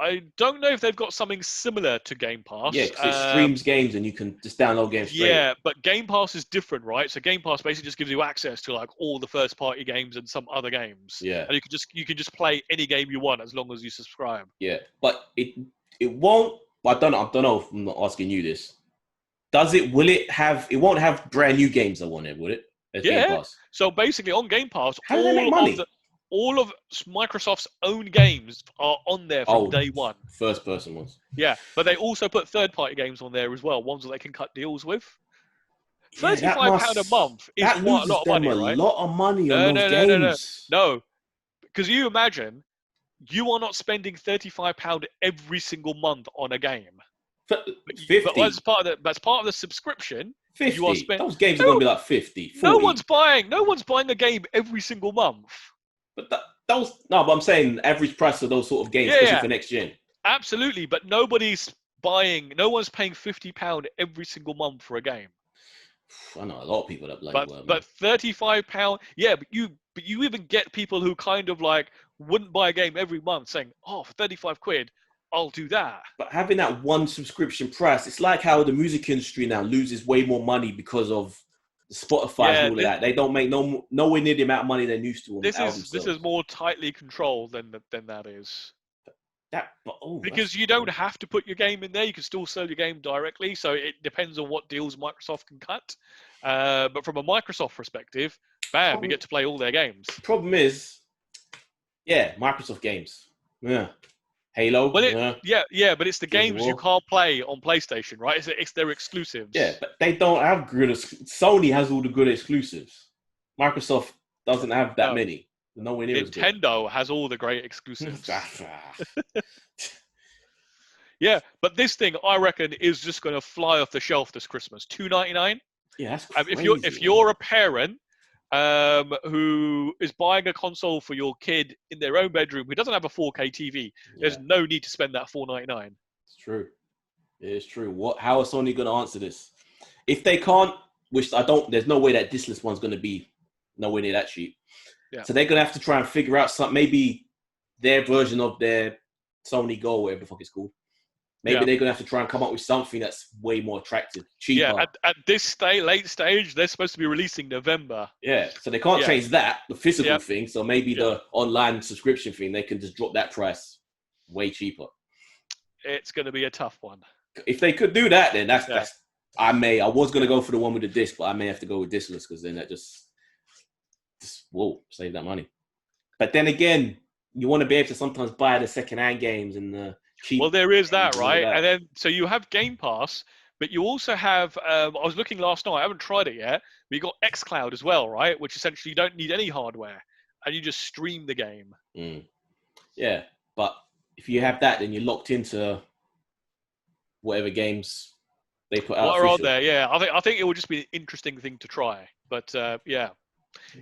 I don't know if they've got something similar to Game Pass. Yeah, because it streams games and you can just download games straight. Yeah, but Game Pass is different, right? So Game Pass basically just gives you access to like all the first-party games and some other games. Yeah. And you can just play any game you want as long as you subscribe. Yeah, but it won't. I don't know if I'm not asking you this. Will it have? It won't have brand new games on it, would it? As Game Pass. So basically, on Game Pass, How do they make money? all of Microsoft's own games are on there from day one. First person ones. Yeah, but they also put third-party games on there as well, ones that they can cut deals with. Yeah, £35 a month is quite a lot of money, right? A lot of money on those games. No, because you imagine you are not spending £35 every single month on a game. 50. But that's part of the subscription. 50. You are spending. Those games are going to be like 50. 40. No one's buying a game every single month. But but I'm saying average price of those sort of games, especially for next gen. Absolutely, but no one's paying £50 every single month for a game. I know a lot of people that bloody But £35, yeah, but you even get people who kind of like wouldn't buy a game every month saying, oh, for £35, I'll do that. But having that one subscription price, it's like how the music industry now loses way more money because of Spotify and all of that. They don't make nowhere near the amount of money they used to on the albums. This is more tightly controlled than that is. Because you don't have to put your game in there. You can still sell your game directly. So it depends on what deals Microsoft can cut. But from a Microsoft perspective, bam, you get to play all their games. Problem is, Microsoft games. Yeah. Halo. But it's the games you can't play on PlayStation, right? It's their exclusives. Yeah, but they don't have good. Sony has all the good exclusives. Microsoft doesn't have that many. Nowhere near as good. Nintendo has all the great exclusives. Yeah, but this thing I reckon is just going to fly off the shelf this Christmas. $2.99. Yeah, that's crazy. If you're a parent who is buying a console for your kid in their own bedroom who doesn't have a 4K TV, there's no need to spend that $4.99. It's true. It's true. How are Sony going to answer this? If they can't, which I don't, there's no way that discless one's going to be nowhere near that cheap. Yeah. So they're going to have to try and figure out something, maybe their version of their Sony Go, whatever the fuck it's called. Maybe they're going to have to try and come up with something that's way more attractive, cheaper. Yeah, at this late stage, they're supposed to be releasing November. Yeah, so they can't change that, the physical thing. So maybe the online subscription thing, they can just drop that price way cheaper. It's going to be a tough one. If they could do that, then that's I was going to go for the one with the disc, but I may have to go with discless because then that just save that money. But then again, you want to be able to sometimes buy the second-hand games and the cheap. Well, there is that, right? And then so you have Game Pass, but you also have. I was looking last night. I haven't tried it yet. But you got XCloud as well, right? Which essentially you don't need any hardware, and you just stream the game. Yeah, but if you have that, then you're locked into whatever games they put out. What are on there? Yeah, I think it would just be an interesting thing to try. But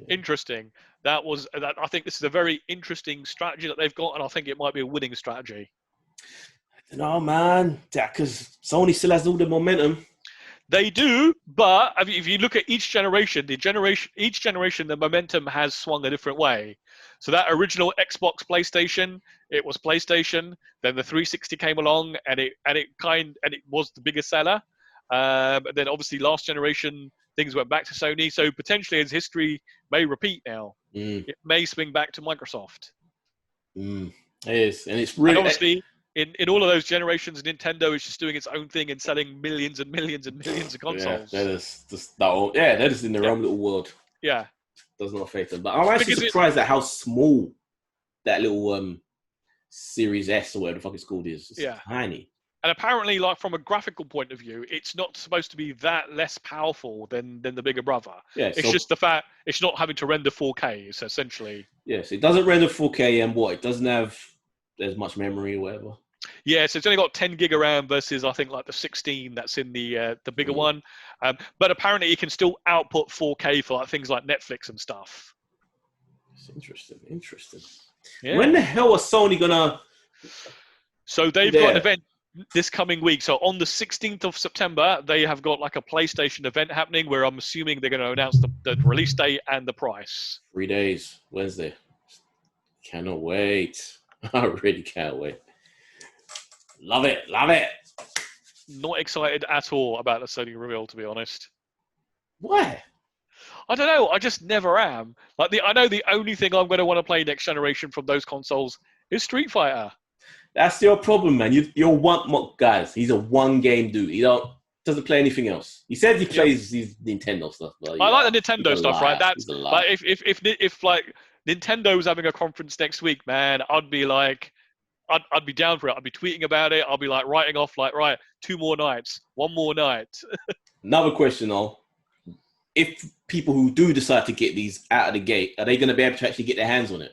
interesting. I think this is a very interesting strategy that they've got, and I think it might be a winning strategy. No, man, because Sony still has all the momentum. They do, but if you look at each generation, the momentum has swung a different way. So that original Xbox PlayStation, it was PlayStation. Then the 360 came along, and it was the biggest seller. And then obviously last generation things went back to Sony. So potentially, as history may repeat now, it may swing back to Microsoft. It is, and it's really and obviously. In all of those generations, Nintendo is just doing its own thing and selling millions and millions and millions of consoles. Yeah, they're just in their own little world. Yeah. Does not affect them. But I'm actually surprised at how small that little Series S or whatever the fuck it's called is. It's tiny. And apparently, like from a graphical point of view, it's not supposed to be that less powerful than the bigger brother. Yeah, it's just the fact it's not having to render 4K. It's essentially yes, it doesn't render 4K and it doesn't have as much memory or whatever. Yeah, so it's only got 10 gig of RAM versus I think like the 16 that's in the bigger one. But apparently, it can still output 4K for like things like Netflix and stuff. It's interesting. Yeah. When the hell are Sony gonna? So they've got an event this coming week. So on the 16th of September, they have got like a PlayStation event happening where I'm assuming they're going to announce the release date and the price. 3 days, Wednesday. Cannot wait. I really can't wait. Love it. Not excited at all about the Sony reveal, to be honest. Why? I don't know. I just never am. I know the only thing I'm going to want to play next generation from those consoles is Street Fighter. That's your problem, man. You're one guys. He's a one game dude. He doesn't play anything else. He says he plays these Nintendo stuff. But I like the Nintendo stuff, right? But if like Nintendo was having a conference next week, man, I'd be like, I'd be down for it. I'd be tweeting about it. I'll be like writing off like, right, 2 more nights, 1 more night. Another question though. If people who do decide to get these out of the gate, are they going to be able to actually get their hands on it?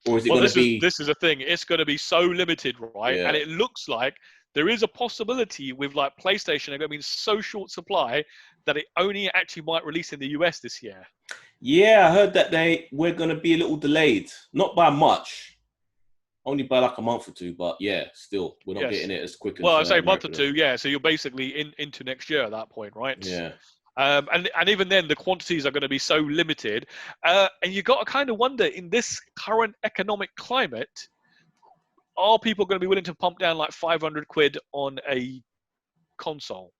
Or is it going to be... This is a thing. It's going to be so limited, right? Yeah. And it looks like there is a possibility with like PlayStation, they're going to be in so short supply that it only actually might release in the US this year. Yeah, I heard that we're going to be a little delayed. Not by much. Only by like a month or 2. But yeah, still, we're not getting it as quick as... Well, I say a month or 2, yeah. So you're basically into next year at that point, right? Yeah. And even then, the quantities are going to be so limited. And you got to kind of wonder, in this current economic climate, are people going to be willing to pump down like 500 quid on a console?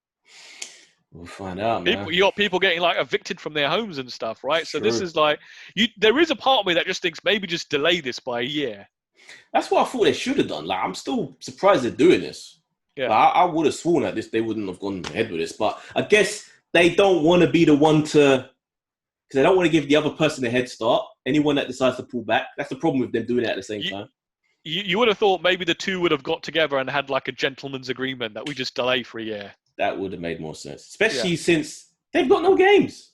We'll find out, man. You got people getting like evicted from their homes and stuff, right? So True. this is like, there is a part of me that just thinks maybe just delay this by a year. That's what I thought they should have done. Like, I'm still surprised they're doing this. Yeah. Like, I would have sworn that they wouldn't have gone ahead with this. But I guess they don't want to be the one to, because they don't want to give the other person a head start. Anyone that decides to pull back, that's the problem with them doing it at the same time. You would have thought maybe the two would have got together and had like a gentleman's agreement that we just delay for a year. That would have made more sense, especially since they've got no games.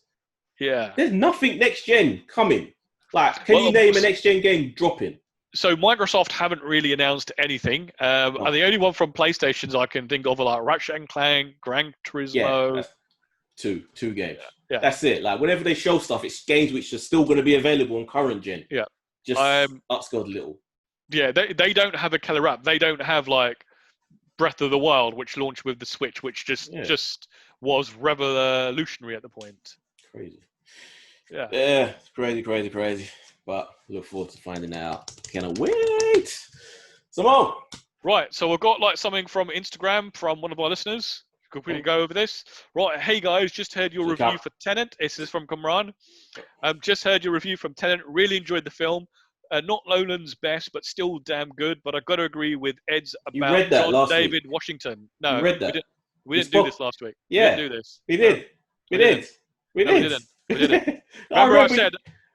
Yeah. There's nothing next gen coming. Like, can you name a next gen game dropping? So Microsoft haven't really announced anything. And the only one from PlayStations I can think of are like Ratchet and Clank, Gran Turismo. Yeah, two games. Yeah. That's it. Like, whenever they show stuff, it's games which are still going to be available on current gen. Yeah. Just upscaled a little. Yeah, they don't have a killer app. They don't have like Breath of the Wild, which launched with the Switch, which just was revolutionary at the point. Crazy. Yeah. Yeah, it's crazy. But look forward to finding out. Cannot wait. Simone. Right, so we've got like something from Instagram from one of our listeners. Could we go over this? Right, hey guys, just heard your review for Tenet. This is from Kamran. Just heard your review from Tenet. Really enjoyed the film. Not Nolan's best, but still damn good. But I got to agree with Ed's about John David Washington. No, you read that. We didn't do this last week. Yeah, we didn't do this. We did. We did. We didn't. Remember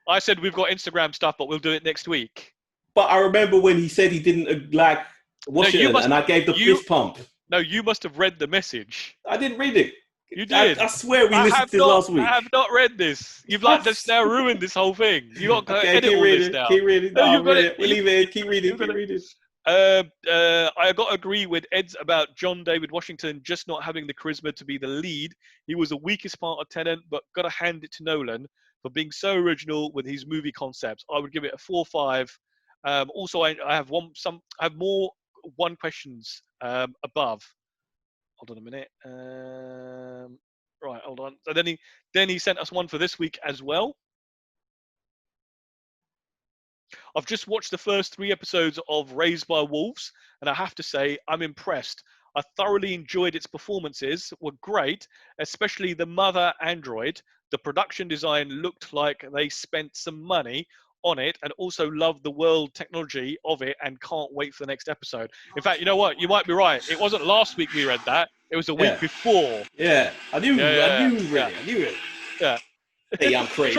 I said we've got Instagram stuff, but we'll do it next week. But I remember when he said he didn't like Washington, and I gave the fist pump. No, you must have read the message. I didn't read it. You did. I swear we listened to it last week. I have not read this. You've like just now ruined this whole thing. You got to edit all this now. Keep reading. No, you've got it. We'll leave it. Keep reading. I got to agree with Ed's about John David Washington just not having the charisma to be the lead. He was the weakest part of Tenet, but got to hand it to Nolan for being so original with his movie concepts. I would give it a 4-5. Also, I have more one questions above. Hold on a minute. Right, hold on. So then he sent us one for this week as well. I've just watched the first 3 episodes of Raised by Wolves, and I have to say I'm impressed. I thoroughly enjoyed its performances, were great, especially the mother android. The production design looked like they spent some money on it, and also loved the world technology of it and can't wait for the next episode. In fact, you know what? You might be right. It wasn't last week we read that. It was a week before. Yeah. I knew it. Yeah. Hey, I'm crazy.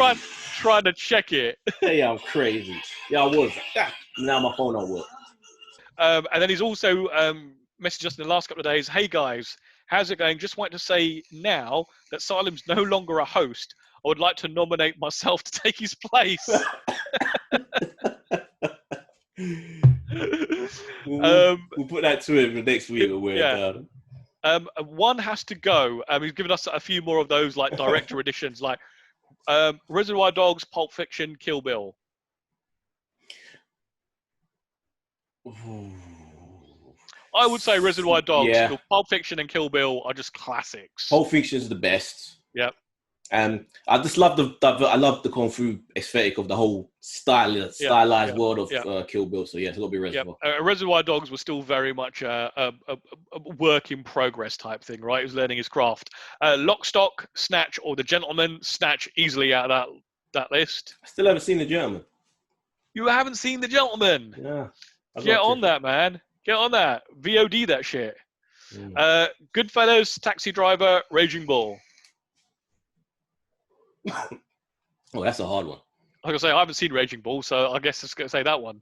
Trying to check it. Hey, I'm crazy. Yeah, I was. Now my phone don't work. And then he's also messaged us in the last couple of days. Hey guys, how's it going? Just wanted to say now that Salim's no longer a host. I would like to nominate myself to take his place. We'll put that to him next week when we're done. One has to go. He's given us a few more of those like director editions, like Reservoir Dogs, Pulp Fiction, Kill Bill. I would say Reservoir Dogs. Yeah. Pulp Fiction and Kill Bill are just classics. Pulp Fiction is the best. Yep. I just love I love the kung fu aesthetic of the whole stylized world of Kill Bill. So yeah, it's got to be Reservoir. Reservoir Dogs was still very much a work in progress type thing, right? He was learning his craft. Lock, Stock, Snatch, or The Gentleman. Snatch easily out of that list. I still haven't seen The Gentleman. You haven't seen The Gentleman? Yeah. Get on that, man. Get on that. VOD that shit. Goodfellas, Taxi Driver, Raging Bull. Oh, that's a hard one. Like I say, I haven't seen Raging Bull, so I guess it's going to say that one.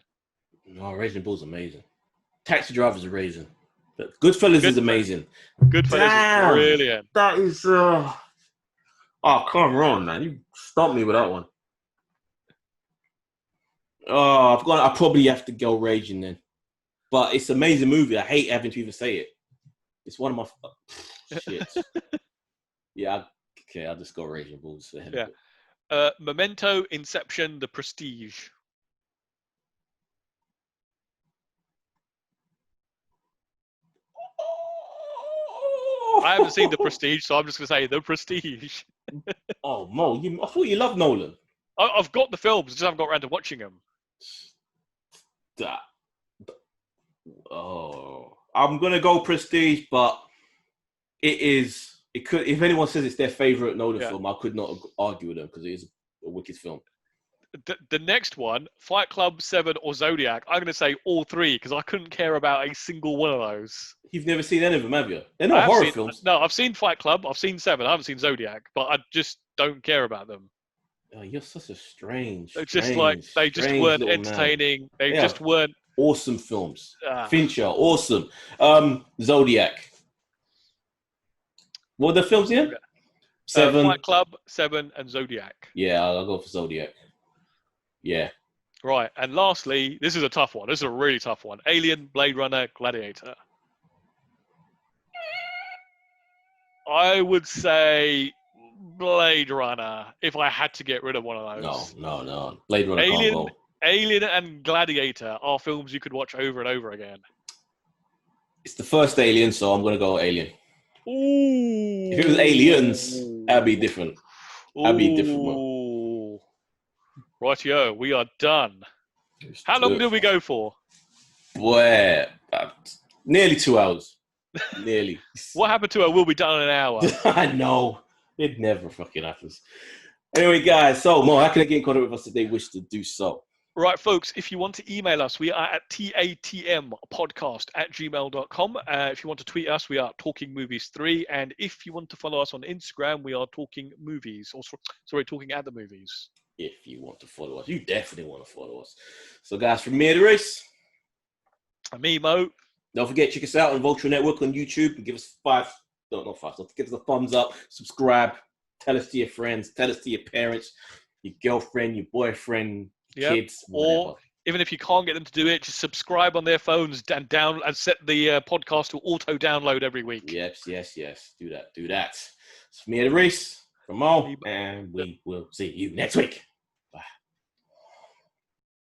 No, Raging Bull's amazing. Taxi Driver's amazing. But Goodfellas is amazing. Goodfellas is brilliant. That is... Oh, come on, man. You stumped me with that one. Oh, I probably have to go Raging then. But it's an amazing movie. I hate having to even say it. It's one of my... Shit. Yeah, okay, I'll just go Raging Bulls. Yeah. Memento, Inception, The Prestige. I haven't seen The Prestige, so I'm just going to say The Prestige. Oh, Mo, I thought you loved Nolan. I've got the films, just haven't got around to watching them. I'm going to go Prestige, but it could, if anyone says it's their favorite Nolan film, I could not argue with them because it is a wicked film. The next one, Fight Club, Seven, or Zodiac, I'm going to say all three because I couldn't care about a single one of those. You've never seen any of them, have you? They're not horror films. No, I've seen Fight Club, I've seen Seven, I haven't seen Zodiac, but I just don't care about them. Oh, you're such a strange. It's just like they just weren't entertaining. They just weren't awesome films. Fincher, awesome. Zodiac. What are the films again? Seven. Fight Club, Seven, and Zodiac. Yeah, I'll go for Zodiac. Yeah. Right, and lastly, this is a tough one. This is a really tough one. Alien, Blade Runner, Gladiator. I would say Blade Runner if I had to get rid of one of those. No. Blade Runner can't go. Alien and Gladiator are films you could watch over and over again. It's the first Alien, so I'm going to go Alien. Ooh. If it was Aliens, that'd be different. That'd be different. Rightio, we are done. How long did we go for? Boy, nearly 2 hours. Nearly. What happened to We'll Be Done in an hour? I know. It never fucking happens. Anyway, guys, so Mo, how can I get in contact with us if they wish to do so? Right, folks, if you want to email us, we are at tatmpodcast@gmail.com. If you want to tweet us, we are Talking Movies 3. And if you want to follow us on Instagram, we are Talking Movies. Talking at the Movies. If you want to follow us. You definitely want to follow us. So, guys, from me, The Race. And me, Mo. Don't forget, check us out on Voltron Network on YouTube and give us give us a thumbs up, subscribe, tell us to your friends, tell us to your parents, your girlfriend, your boyfriend, kids, whatever. Or even if you can't get them to do it, just subscribe on their phones and set the podcast to auto download every week. Yes. Do that. So, from me, The Race, from Mo, and we will see you next week.